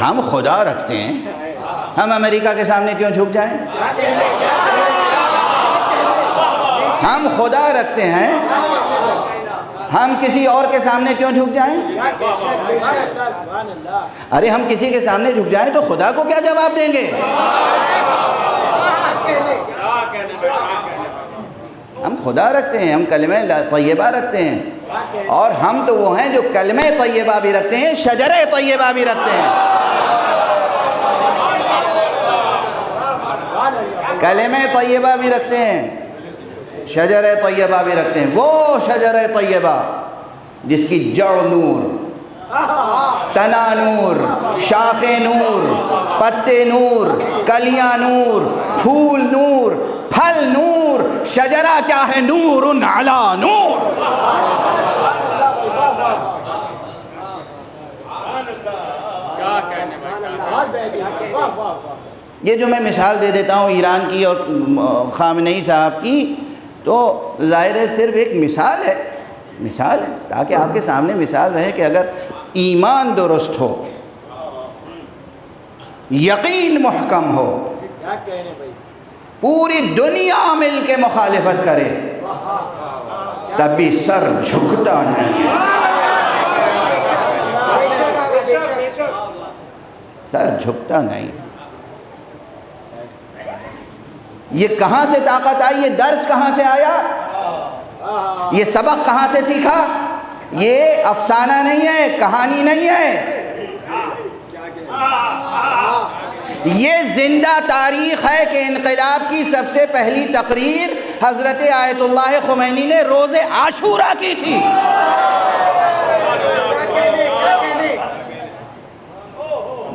ہم خدا رکھتے ہیں، ہم امریکہ کے سامنے کیوں جھک جائیں؟ ہم خدا رکھتے ہیں، ہم کسی اور کے سامنے کیوں جھک جائیں؟ ارے ہم کسی کے سامنے جھک جائیں تو خدا کو کیا جواب دیں گے؟ ہم خدا رکھتے ہیں، ہم کلمہ طیبہ رکھتے ہیں، اور ہم تو وہ ہیں جو کلمہ طیبہ بھی رکھتے ہیں، شجر طیبہ بھی رکھتے ہیں۔ کلمہ طیبہ بھی رکھتے ہیں، شجر طیبہ بھی رکھتے ہیں۔ وہ شجر طیبہ جس کی جڑ نور، تنا نور، شاخیں نور، پتے نور، کلیاں نور، پھول نور، پھل نور، شجرہ کیا ہے؟ نور علی نور۔ یہ جو میں مثال دے دیتا ہوں ایران کی اور خامنئی صاحب کی، تو ظاہر ہے صرف ایک مثال ہے، مثال ہے تاکہ آپ کے سامنے مثال رہے کہ اگر ایمان درست ہو، یقین محکم ہو، پوری دنیا مل کے مخالفت کرے تب بھی سر جھکتا نہیں ہے، سر جھکتا نہیں۔ یہ کہاں سے طاقت آئی؟ یہ درس کہاں سے آیا؟ یہ سبق کہاں سے سیکھا؟ یہ افسانہ نہیں ہے، کہانی نہیں ہے، یہ زندہ تاریخ ہے کہ انقلاب کی سب سے پہلی تقریر حضرت آیت اللہ خمینی نے روز عاشورہ کی تھی۔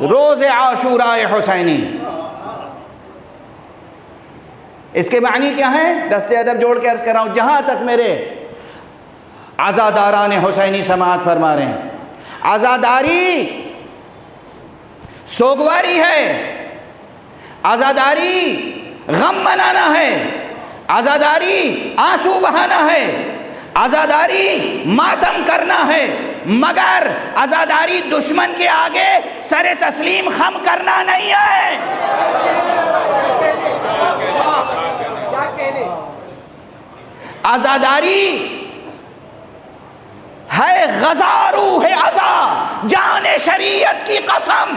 روز عاشورہ حسینی، اس کے معنی کیا ہیں؟ دست ادب جوڑ کے عرض کر رہا ہوں، جہاں تک میرے عزاداران حسینی سماعت فرما رہے ہیں، عزاداری سوگواری ہے، عزاداری غم منانا ہے، عزاداری آنسو بہانا ہے، عزاداری ماتم کرنا ہے، مگر عزاداری دشمن کے آگے سر تسلیم خم کرنا نہیں ہے۔ عزاداری ہے غزا روح عزا، جان شریعت کی قسم۔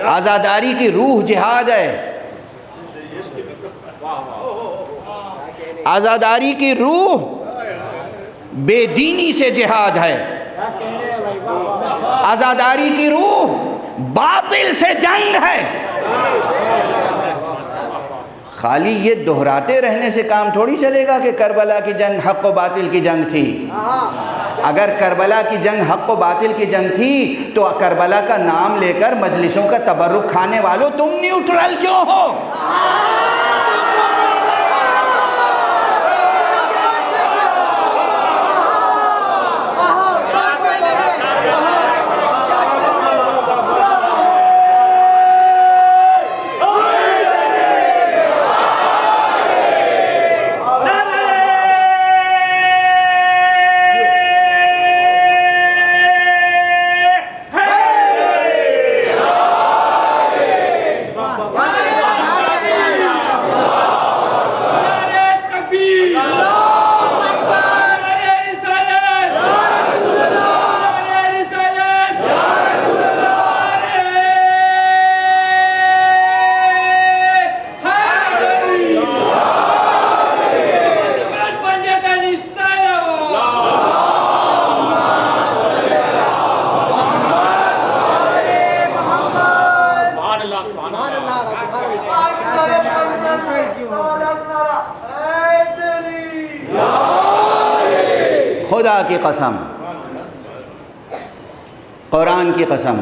عزاداری کی روح جہاد ہے، عزاداری کی روح بے دینی سے جہاد ہے، عزاداری کی روح باطل سے جنگ ہے۔ خالی یہ دہراتے رہنے سے کام تھوڑی چلے گا کہ کربلا کی جنگ حق و باطل کی جنگ تھی۔ اگر کربلا کی جنگ حق و باطل کی جنگ تھی تو کربلا کا نام لے کر مجلسوں کا تبرک کھانے والوں تم نیوٹرل کیوں ہو؟ خدا کی قسم، قرآن کی قسم،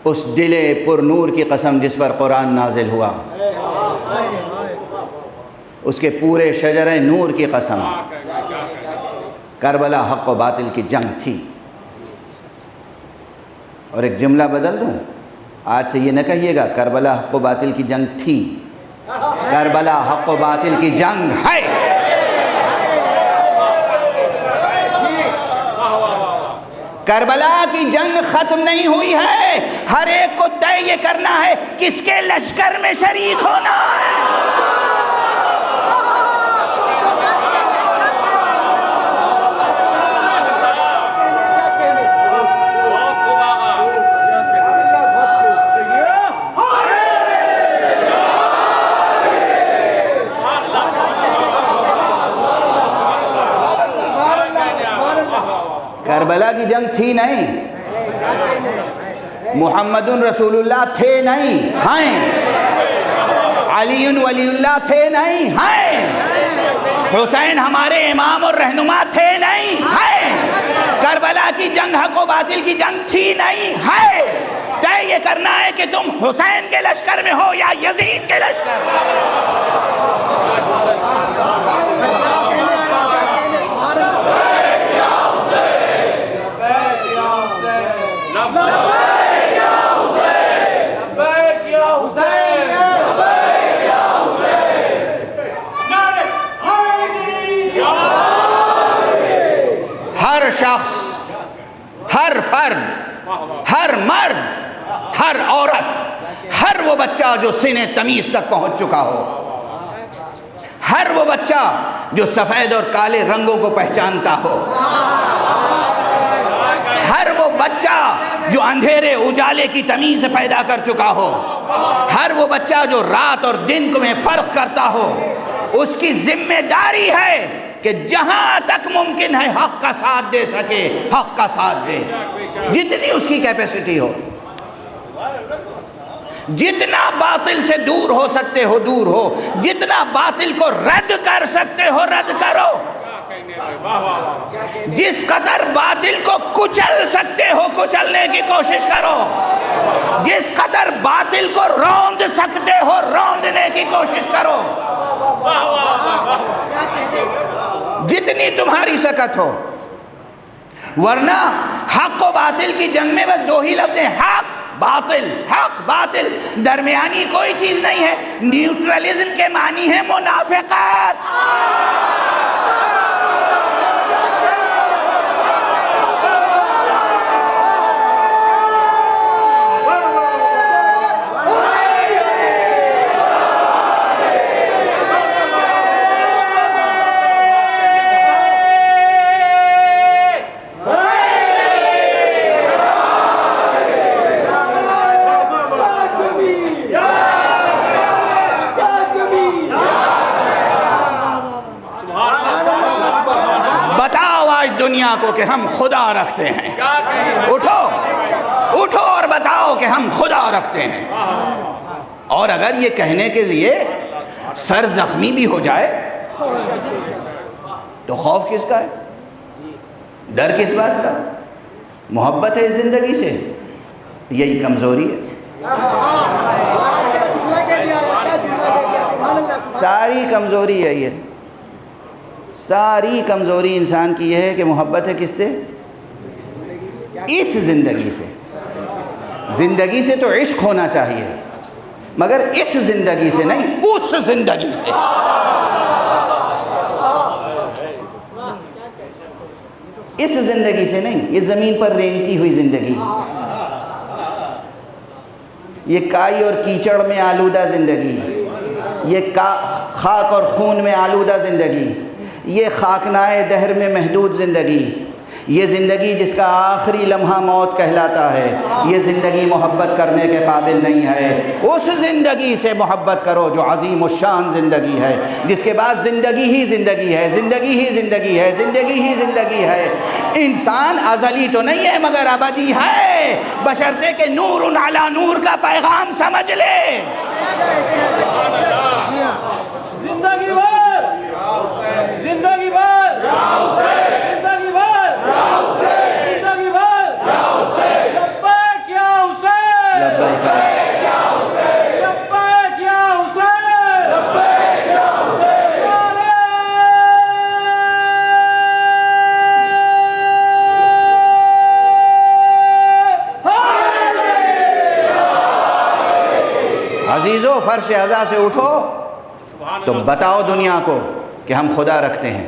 اس دل پر نور کی قسم جس پر قرآن نازل ہوا، اس کے پورے شجر نور کی قسم، کربلا حق و باطل کی جنگ تھی۔ اور ایک جملہ بدل دوں، آج سے یہ نہ کہیے گا کربلا حق و باطل کی جنگ تھی، کربلا حق و باطل کی جنگ ہے۔ کربلا کی جنگ ختم نہیں ہوئی ہے، ہر ایک کو طے یہ کرنا ہے کس کے لشکر میں شریک ہونا ہے۔ کربلا کی جنگ تھی نہیں، محمد رسول اللہ تھے نہیں، ہیں، علی ولی اللہ تھے نہیں، ہیں، حسین ہمارے امام اور رہنما تھے نہیں، ہیں، کربلا کی جنگ حق و باطل کی جنگ تھی نہیں، ہے۔ طے یہ کرنا ہے کہ تم حسین کے لشکر میں ہو یا یزید کے لشکر میں۔ ہر شخص، ہر فرد، ہر مرد، ہر عورت، ہر وہ بچہ جو سن تمیز تک پہنچ چکا ہو، ہر وہ بچہ جو سفید اور کالے رنگوں کو پہچانتا ہو، ہر وہ بچہ جو اندھیرے اجالے کی تمیز پیدا کر چکا ہو، ہر وہ بچہ جو رات اور دن میں فرق کرتا ہو، اس کی ذمہ داری ہے کہ جہاں تک ممکن ہے حق کا ساتھ دے سکے حق کا ساتھ دے، جتنی اس کی کیپیسٹی ہو، جتنا باطل سے دور ہو سکتے ہو دور ہو، جتنا باطل کو رد کر سکتے ہو رد کرو، جس قدر باطل کو کچل سکتے ہو کچلنے کی کوشش کرو، جس قدر باطل کو روند سکتے ہو روندنے کی کوشش کرو، جتنی تمہاری سکت ہو۔ ورنہ حق و باطل کی جنگ میں بس دو ہی لفظ ہیں، حق باطل، درمیانی کوئی چیز نہیں ہے۔ نیوٹرلزم کے معنی ہے منافقت۔ دنیا کو کہ ہم خدا رکھتے ہیں، اٹھو اور بتاؤ کہ ہم خدا رکھتے ہیں۔ اور اگر یہ کہنے کے لیے سر زخمی بھی ہو جائے تو خوف کس کا ہے؟ ڈر کس بات کا؟ محبت ہے اس زندگی سے؟ یہی کمزوری ہے، ساری کمزوری ہے۔ یہ ساری کمزوری انسان کی یہ ہے کہ محبت ہے کس سے؟ اس زندگی سے۔ زندگی سے تو عشق ہونا چاہیے، مگر اس زندگی سے نہیں، اس زندگی سے۔ اس زندگی سے نہیں، یہ زمین پر رینگتی ہوئی زندگی، یہ کائی اور کیچڑ میں آلودہ زندگی، یہ خاک اور خون میں آلودہ زندگی، یہ خاکنائے دہر میں محدود زندگی، یہ زندگی جس کا آخری لمحہ موت کہلاتا ہے، یہ زندگی محبت کرنے کے قابل نہیں ہے۔ اس زندگی سے محبت کرو جو عظیم الشان زندگی ہے، جس کے بعد زندگی ہی زندگی ہے، زندگی ہی زندگی ہے، زندگی ہی زندگی ہے۔ انسان ازلی تو نہیں ہے مگر ابدی ہے، بشرطے کہ نور علی نور کا پیغام سمجھ لے۔ زندگی بھر، زندگی بھر، زندگی بھر، زندگی بھر، لبیک یا حسین، لبیک یا حسین، لبیک یا حسین، لبیک یا حسین، عزیزو فرش عزا سے اٹھو تو بتاؤ دنیا کو کہ ہم خدا رکھتے ہیں۔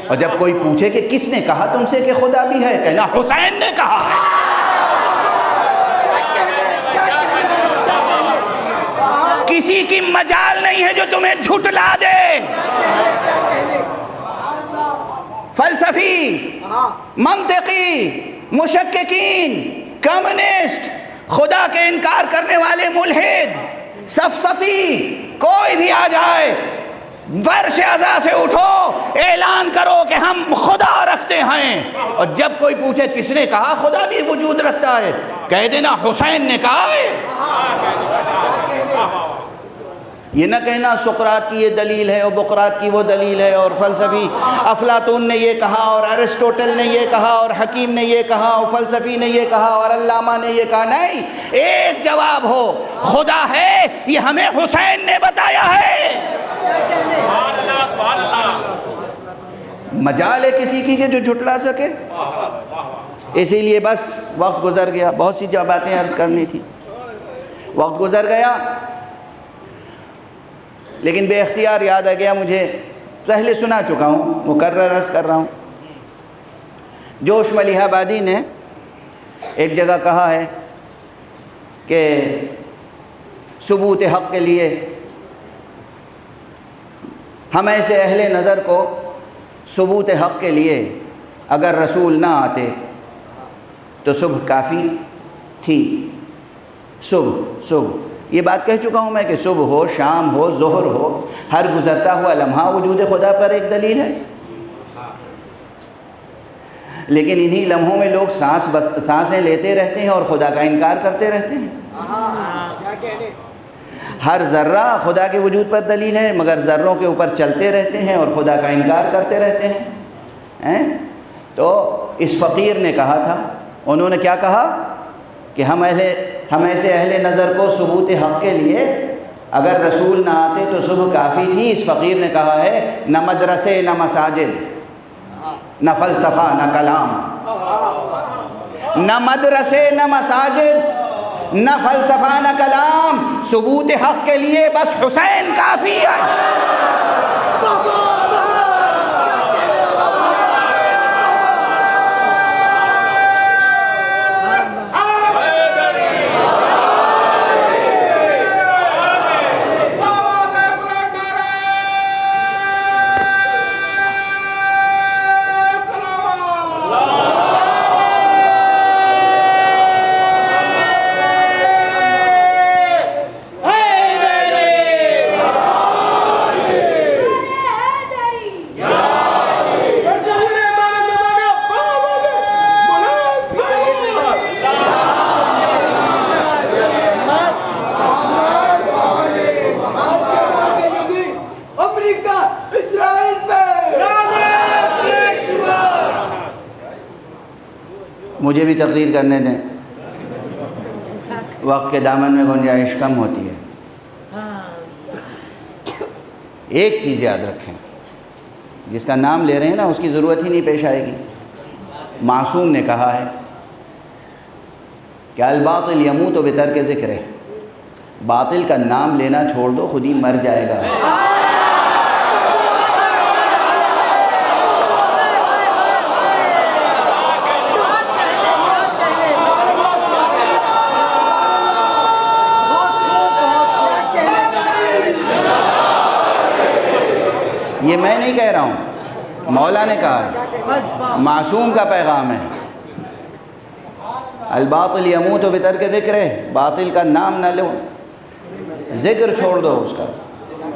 اور جب کوئی پوچھے کہ کس نے کہا تم سے کہ خدا بھی ہے، کہنا حسین نے کہا ہے۔ کسی کی مجال نہیں ہے جو تمہیں جھٹلا دے۔ فلسفی، منطقی، مشککین، کمیونسٹ، خدا کے انکار کرنے والے ملحد، سفسطی، کوئی بھی آ جائے، فرش عزا سے اٹھو، اعلان کرو کہ ہم خدا رکھتے ہیں۔ اور جب کوئی پوچھے کس نے کہا خدا بھی وجود رکھتا ہے، کہہ دینا حسین نے کہا ہے۔ یہ نہ کہنا سقراط کی یہ دلیل ہے اور بقراط کی وہ دلیل ہے، اور فلسفی افلاطون نے یہ کہا اور ارسطوٹل نے یہ کہا اور حکیم نے یہ کہا اور فلسفی نے یہ کہا اور علامہ نے یہ کہا۔ نہیں، ایک جواب ہو، خدا ہے، یہ ہمیں حسین نے بتایا ہے۔ مجال ہے کسی کی کہ جو جھٹلا سکے؟ اسی لیے بس وقت گزر گیا، بہت سی باتیں عرض کرنی تھی، وقت گزر گیا، لیکن بے اختیار یاد آ گیا مجھے، پہلے سنا چکا ہوں، مکرر عرض کر رہا ہوں۔ جوش ملیح آبادی نے ایک جگہ کہا ہے کہ ثبوت حق کے لیے ہم ایسے اہل نظر کو ثبوت حق کے لیے اگر رسول نہ آتے تو صبح کافی تھی، صبح یہ بات کہہ چکا ہوں میں کہ صبح ہو، شام ہو، ظہر ہو، ہر گزرتا ہوا لمحہ وجود خدا پر ایک دلیل ہے۔ لیکن انہی لمحوں میں لوگ سانسیں لیتے رہتے ہیں اور خدا کا انکار کرتے رہتے ہیں۔ ہر ذرہ خدا کے وجود پر دلیل ہے، مگر ذروں کے اوپر چلتے رہتے ہیں اور خدا کا انکار کرتے رہتے ہیں۔ تو اس فقیر نے کہا تھا، انہوں نے کیا کہا کہ ہم ایسے اہل نظر کو ثبوت حق کے لیے اگر رسول نہ آتے تو صبح کافی تھی۔ اس فقیر نے کہا ہے نہ مدرسے نہ مساجد، نہ فلسفہ نہ کلام، نہ مدرسے نہ مساجد، نہ فلسفہ نہ کلام، ثبوت حق کے لیے بس حسین کافی ہے۔ مجھے بھی تقریر کرنے دیں، وقت کے دامن میں گنجائش کم ہوتی ہے۔ ایک چیز یاد رکھیں، جس کا نام لے رہے ہیں نا اس کی ضرورت ہی نہیں پیش آئے گی۔ معصوم نے کہا ہے کہ الباطل یموت بترک ذکر، باطل کا نام لینا چھوڑ دو خود ہی مر جائے گا۔ یہ میں نہیں کہہ رہا ہوں، مولا نے کہا ہے، معصوم کا پیغام ہے۔ الباطل یموت بترک ذکر، باطل کا نام نہ لو، ذکر چھوڑ دو اس کا،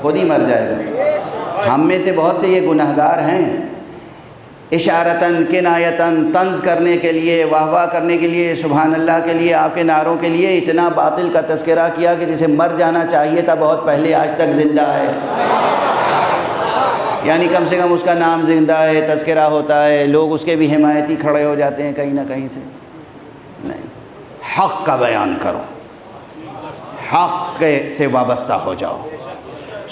خود ہی مر جائے گا۔ ہم میں سے بہت سے یہ گناہگار ہیں، اشارتاً کنایتاً طنز کرنے کے لیے، واہ واہ کرنے کے لیے، سبحان اللہ کے لیے، آپ کے نعروں کے لیے اتنا باطل کا تذکرہ کیا کہ جسے مر جانا چاہیے تھا بہت پہلے، آج تک زندہ ہے۔ یعنی کم سے کم اس کا نام زندہ ہے، تذکرہ ہوتا ہے، لوگ اس کے بھی حمایتی کھڑے ہو جاتے ہیں کہیں نہ کہیں سے۔ نہیں، حق کا بیان کرو، حق سے وابستہ ہو جاؤ،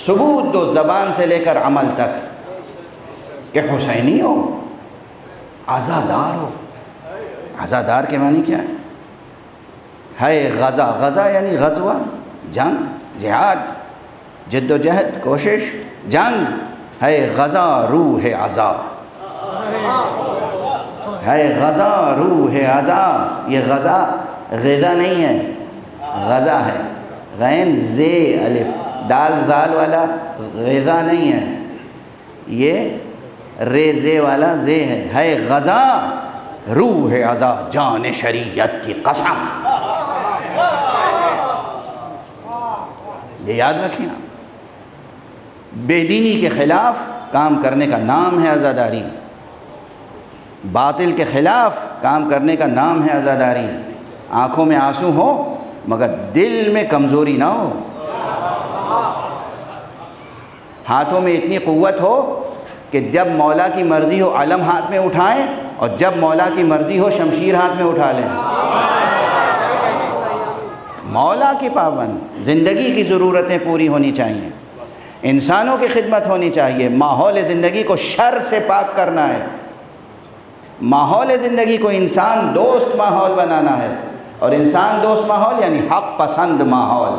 ثبوت دو زبان سے لے کر عمل تک کہ حسینی ہو، عزادار ہو۔ عزادار کے معنی کیا ہے؟ غزہ، غزہ یعنی غزوہ، جنگ، جہاد، جد و جہد، کوشش، جنگ ہے غزہ روح عزا، ہے غزہ روح عزا۔ یہ غزہ غذا نہیں ہے، غزہ ہے، غین زے الف، دال دال والا غذا نہیں ہے، یہ رے زے والا زے ہے غزہ روح عزا، جان شریعت کی قسم۔ یہ یاد رکھیں، بے دینی کے خلاف کام کرنے کا نام ہے عزاداری، باطل کے خلاف کام کرنے کا نام ہے عزاداری۔ آنکھوں میں آنسو ہو مگر دل میں کمزوری نہ ہو، ہاتھوں میں اتنی قوت ہو کہ جب مولا کی مرضی ہو علم ہاتھ میں اٹھائیں اور جب مولا کی مرضی ہو شمشیر ہاتھ میں اٹھا لیں۔ مولا کی پابند، زندگی کی ضرورتیں پوری ہونی چاہیے، انسانوں کی خدمت ہونی چاہیے، ماحول زندگی کو شر سے پاک کرنا ہے، ماحول زندگی کو انسان دوست ماحول بنانا ہے، اور انسان دوست ماحول یعنی حق پسند ماحول۔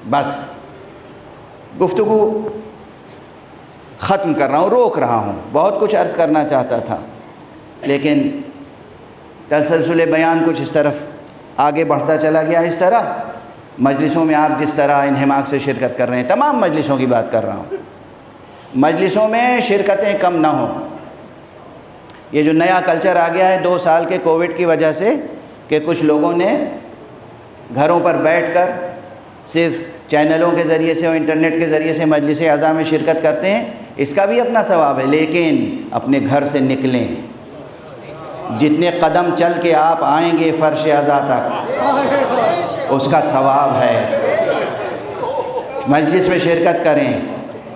بس گفتگو ختم کر رہا ہوں، روک رہا ہوں، بہت کچھ عرض کرنا چاہتا تھا لیکن تسلسل بیان کچھ اس طرف آگے بڑھتا چلا گیا۔ اس طرح مجلسوں میں آپ جس طرح انہماک سے شرکت کر رہے ہیں، تمام مجلسوں کی بات کر رہا ہوں، مجلسوں میں شرکتیں کم نہ ہوں۔ یہ جو نیا کلچر آ گیا ہے 2 سال کے کووڈ کی وجہ سے کہ کچھ لوگوں نے گھروں پر بیٹھ کر صرف چینلوں کے ذریعے سے اور انٹرنیٹ کے ذریعے سے مجلس عزا میں شرکت کرتے ہیں، اس کا بھی اپنا ثواب ہے، لیکن اپنے گھر سے نکلیں، جتنے قدم چل کے آپ آئیں گے فرش عزا تک اس کا ثواب ہے۔ مجلس میں شرکت کریں،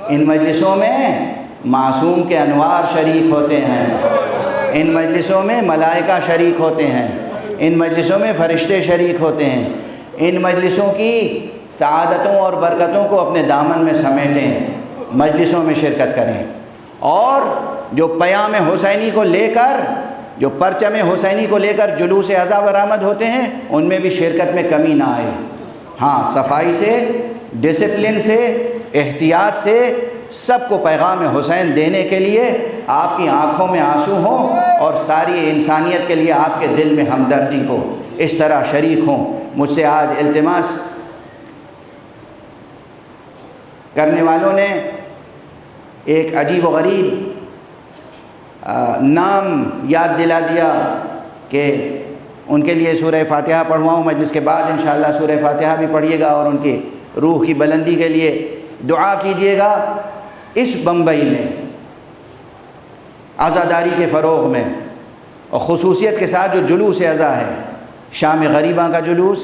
ان مجلسوں میں معصوم کے انوار شریک ہوتے ہیں، ان مجلسوں میں ملائکہ شریک ہوتے ہیں، ان مجلسوں میں فرشتے شریک ہوتے ہیں، ان مجلسوں کی سعادتوں اور برکتوں کو اپنے دامن میں سمیٹیں، مجلسوں میں شرکت کریں، اور جو پیام حسینی کو لے کر، جو پرچم حسینی کو لے کر جلوس عزا برآمد ہوتے ہیں، ان میں بھی شرکت میں کمی نہ آئے۔ ہاں، صفائی سے، ڈسپلن سے، احتیاط سے، سب کو پیغام حسین دینے کے لیے آپ کی آنکھوں میں آنسو ہوں اور ساری انسانیت کے لیے آپ کے دل میں ہمدردی ہو، اس طرح شریک ہوں۔ مجھ سے آج التماس کرنے والوں نے ایک عجیب و غریب نام یاد دلا دیا کہ ان کے لیے سورہ فاتحہ پڑھواؤں، مجلس کے بعد انشاءاللہ سورہ فاتحہ بھی پڑھیے گا اور ان کی روح کی بلندی کے لیے دعا کیجیے گا۔ اس بمبئی میں عزاداری کے فروغ میں اور خصوصیت کے ساتھ جو جلوس عزا ہے، شام غریباں کا جلوس،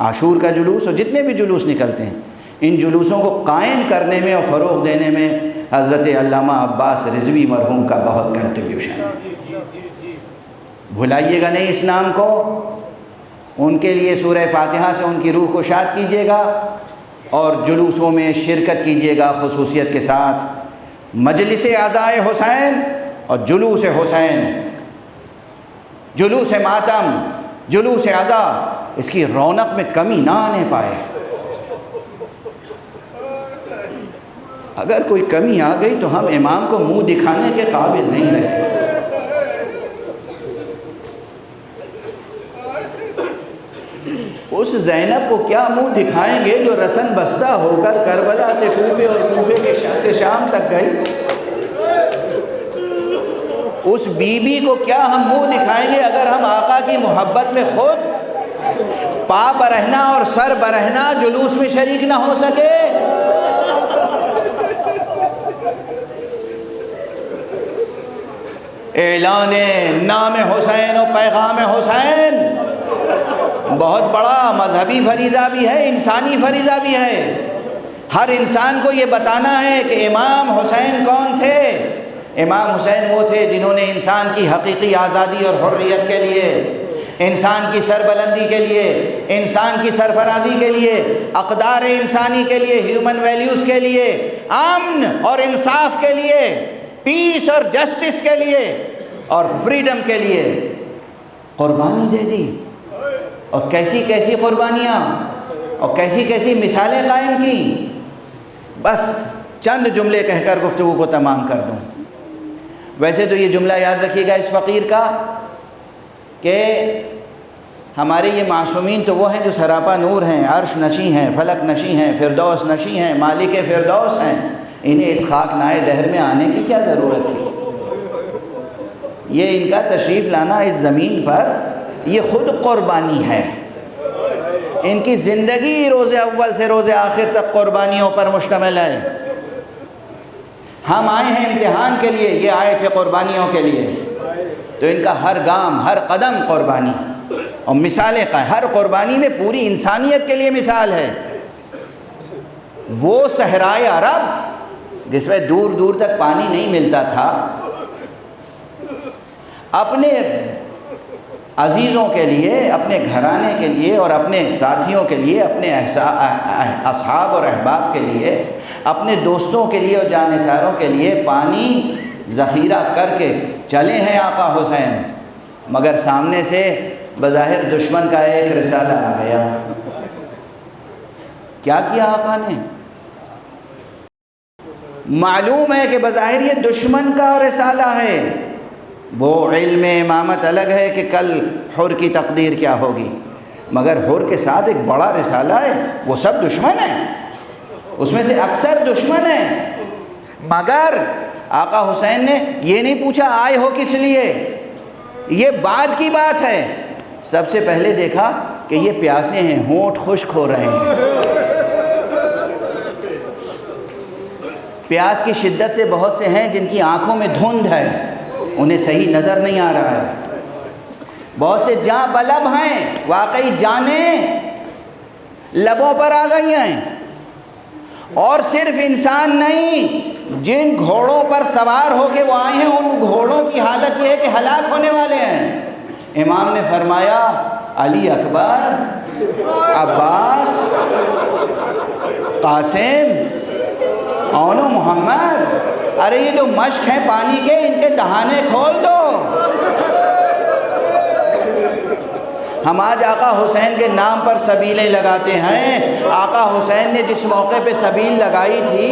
عاشور کا جلوس اور جتنے بھی جلوس نکلتے ہیں، ان جلوسوں کو قائم کرنے میں اور فروغ دینے میں حضرت علامہ عباس رضوی مرحوم کا بہت کنٹریبیوشن ہے۔ بھلائیے گا نہیں اس نام کو، ان کے لیے سورہ فاتحہ سے ان کی روح کو شاد کیجیے گا اور جلوسوں میں شرکت کیجیے گا خصوصیت کے ساتھ۔ مجلس عزائے حسین اور جلوس حسین، جلوس ماتم، جلوس عزا، اس کی رونق میں کمی نہ آنے پائے۔ اگر کوئی کمی آ گئی تو ہم امام کو منہ دکھانے کے قابل نہیں رہے۔ اس زینب کو کیا منہ دکھائیں گے جو رسن بستہ ہو کر کربلا سے کوفے اور کوفے سے شام تک گئی؟ اس بی بی کو کیا ہم منہ دکھائیں گے اگر ہم آقا کی محبت میں خود پا برہنہ اور سر برہنہ جلوس میں شریک نہ ہو سکے؟ اعلان نام حسین و پیغام حسین بہت بڑا مذہبی فریضہ بھی ہے، انسانی فریضہ بھی ہے۔ ہر انسان کو یہ بتانا ہے کہ امام حسین کون تھے۔ امام حسین وہ تھے جنہوں نے انسان کی حقیقی آزادی اور حریت کے لیے، انسان کی سربلندی کے لیے، انسان کی سرفرازی کے لیے، اقدار انسانی کے لیے، ہیومن ویلیوز کے لیے، امن اور انصاف کے لیے، پیس اور جسٹس کے لیے اور فریڈم کے لیے قربانی دے دی۔ اور کیسی کیسی قربانیاں اور کیسی کیسی مثالیں قائم کی۔ بس چند جملے کہہ کر گفتگو کو تمام کر دوں۔ ویسے تو یہ جملہ یاد رکھیے گا اس فقیر کا کہ ہمارے یہ معصومین تو وہ ہیں جو سراپا نور ہیں، عرش نشیں ہیں، فلک نشیں ہیں، فردوس نشیں ہیں، مالک فردوس ہیں، انہیں اس خاک نائے دہر میں آنے کی کیا ضرورت تھی؟ یہ ان کا تشریف لانا اس زمین پر یہ خود قربانی ہے۔ ان کی زندگی روز اول سے روز آخر تک قربانیوں پر مشتمل ہے۔ ہم آئے ہیں امتحان کے لیے، یہ آئے تھے قربانیوں کے لیے۔ تو ان کا ہر گام، ہر قدم قربانی اور مثالیں، ہر قربانی میں پوری انسانیت کے لیے مثال ہے۔ وہ صحرائے عرب جس میں دور دور تک پانی نہیں ملتا تھا، اپنے عزیزوں کے لیے، اپنے گھرانے کے لیے اور اپنے ساتھیوں کے لیے، اپنے اصحاب اور احباب کے لیے، اپنے دوستوں کے لیے اور جانثاروں کے لیے پانی ذخیرہ کر کے چلے ہیں آقا حسین، مگر سامنے سے بظاہر دشمن کا ایک رسالہ آ گیا۔ کیا کیا آقا نے؟ معلوم ہے کہ بظاہر یہ دشمن کا رسالہ ہے۔ وہ علم امامت الگ ہے کہ کل حر کی تقدیر کیا ہوگی، مگر حر کے ساتھ ایک بڑا رسالہ ہے، وہ سب دشمن ہیں، اس میں سے اکثر دشمن ہیں۔ مگر آقا حسین نے یہ نہیں پوچھا آئے ہو کس لیے، یہ بعد کی بات ہے۔ سب سے پہلے دیکھا کہ یہ پیاسے ہیں، ہونٹ خشک ہو رہے ہیں، پیاس کی شدت سے بہت سے ہیں جن کی آنکھوں میں دھند ہے، انہیں صحیح نظر نہیں آ رہا ہے۔ بہت سے جاں بلب ہیں، واقعی جانیں لبوں پر آ گئی ہیں۔ اور صرف انسان نہیں، جن گھوڑوں پر سوار ہو کے وہ آئے ہیں ان گھوڑوں کی حالت یہ ہے کہ ہلاک ہونے والے ہیں۔ امام نے فرمایا علی اکبر، عباس، قاسم، اون و محمد، ارے یہ جو مشک ہیں پانی کے، ان کے دہانے کھول دو۔ ہم آج آقا حسین کے نام پر سبیلیں لگاتے ہیں۔ آقا حسین نے جس موقع پہ سبیل لگائی تھی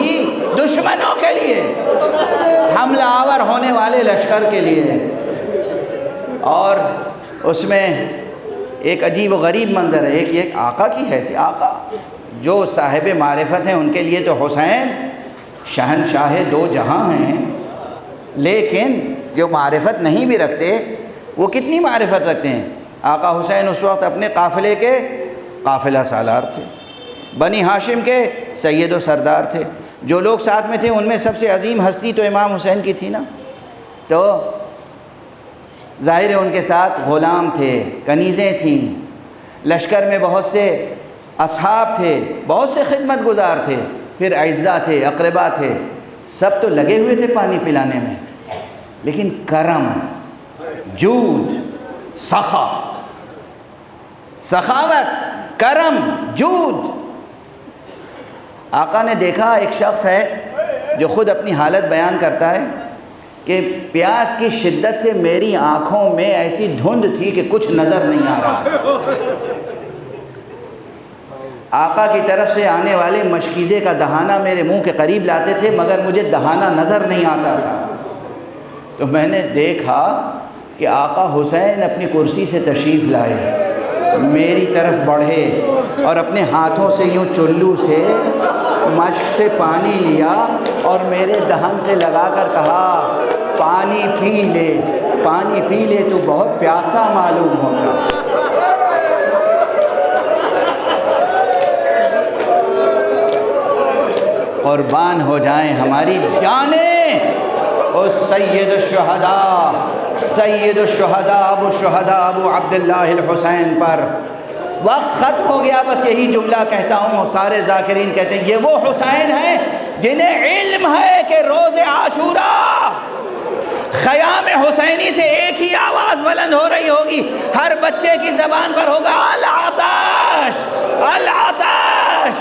دشمنوں کے لیے، حملہ آور ہونے والے لشکر کے لیے، اور اس میں ایک عجیب و غریب منظر ہے۔ ایک آقا کی حیثیت، آقا جو صاحب معرفت ہیں ان کے لیے تو حسین شہنشاہ دو جہاں ہیں، لیکن جو معرفت نہیں بھی رکھتے وہ کتنی معرفت رکھتے ہیں۔ آقا حسین اس وقت اپنے قافلے کے قافلہ سالار تھے، بنی ہاشم کے سید و سردار تھے۔ جو لوگ ساتھ میں تھے ان میں سب سے عظیم ہستی تو امام حسین کی تھی نا، تو ظاہر ہے ان کے ساتھ غلام تھے، کنیزیں تھیں، لشکر میں بہت سے اصحاب تھے، بہت سے خدمت گزار تھے، پھر اعزا تھے، اقربا تھے، سب تو لگے ہوئے تھے پانی پلانے میں، لیکن کرم، جود، سخاوت، کرم، جود۔ آقا نے دیکھا ایک شخص ہے جو خود اپنی حالت بیان کرتا ہے کہ پیاس کی شدت سے میری آنکھوں میں ایسی دھند تھی کہ کچھ نظر نہیں آ رہا۔ آقا کی طرف سے آنے والے مشکیزے کا دہانہ میرے منہ کے قریب لاتے تھے مگر مجھے دہانہ نظر نہیں آتا تھا۔ تو میں نے دیکھا کہ آقا حسین اپنی کرسی سے تشریف لائے، میری طرف بڑھے اور اپنے ہاتھوں سے یوں چلو سے مشک سے پانی لیا اور میرے دہن سے لگا کر کہا پانی پی لے، پانی پی لے، تو بہت پیاسا معلوم ہوگا۔ قربان ہو جائیں ہماری جانیں اور سید الشہداء ابو الشہداء ابو عبداللہ الحسین پر۔ وقت ختم ہو گیا، بس یہی جملہ کہتا ہوں، سارے ذاکرین کہتے ہیں یہ وہ حسین ہیں جنہیں علم ہے کہ روز عاشوراء خیام حسینی سے ایک ہی آواز بلند ہو رہی ہوگی، ہر بچے کی زبان پر ہوگا العطش العطش۔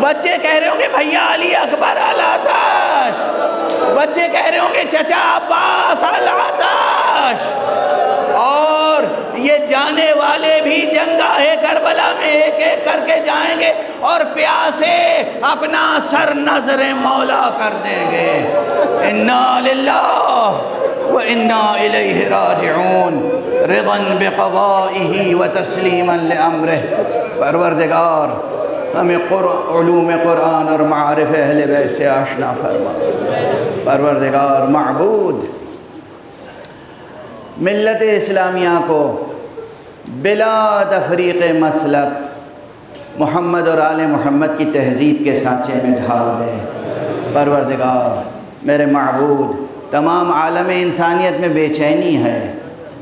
بچے کہہ رہے ہوں گے بھیا علی اکبر العطش، بچے کہہ رہے ہوں گے چچا عباس العطش، اور یہ جانے والے بھی جنگاہ کربلا میں ایک ایک کر کے جائیں گے اور پیاسے اپنا سر نظر مولا کر دیں گے۔ انا للہ وَإِنَّا إِلَيْهِ رَاجِعُونَ رِضًا بِقَضَائِهِ وَتَسْلِيمًا لِأَمْرِهِ۔ پروردگار ہمیں علوم قرآن اور معارف اہل بیت سے آشنا فرما۔ پروردگار معبود ملت اسلامیہ کو بلا تفریق مسلک محمد اور آل محمد کی تہذیب کے سانچے میں ڈھال دے۔ پروردگار میرے معبود، تمام عالم انسانیت میں بے چینی ہے،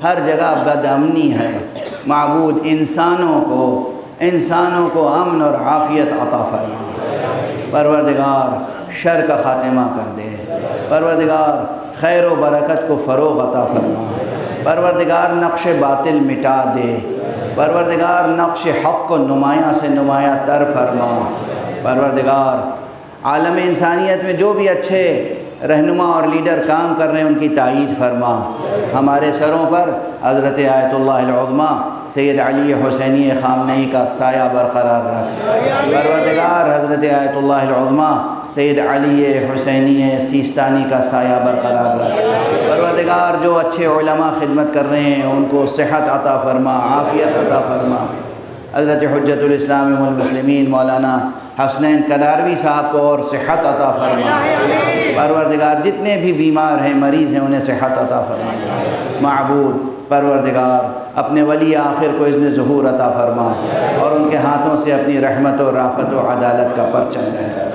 ہر جگہ بد امنی ہے، معبود انسانوں کو امن اور عافیت عطا فرما۔ پروردگار شر کا خاتمہ کر دے، پروردگار خیر و برکت کو فروغ عطا فرما، پروردگار نقش باطل مٹا دے، پروردگار نقش حق کو نمایاں سے نمایاں تر فرما۔ پروردگار عالم انسانیت میں جو بھی اچھے رہنما اور لیڈر کام کر رہے ہیں ان کی تائید فرما۔ ہمارے سروں پر حضرت آیت اللہ العظمیٰ سید علی حسینی خامنئی کا سایہ برقرار رکھ۔ پروردگار حضرت آیت اللہ العظمیٰ سید علی حسینی سیستانی کا سایہ برقرار رکھ۔ پروردگار جو اچھے علماء خدمت کر رہے ہیں ان کو صحت عطا فرما، عافیت عطا فرما۔ حضرت حجت الاسلام والمسلمین مولانا حسنین کناروی صاحب کو اور صحت عطا فرما۔ پروردگار جتنے بھی بیمار ہیں، مریض ہیں، انہیں صحت عطا فرما۔ معبود پروردگار اپنے ولی آخر کو اذن ظہور عطا فرما اور ان کے ہاتھوں سے اپنی رحمت و رافت و عدالت کا پرچم لہرائے۔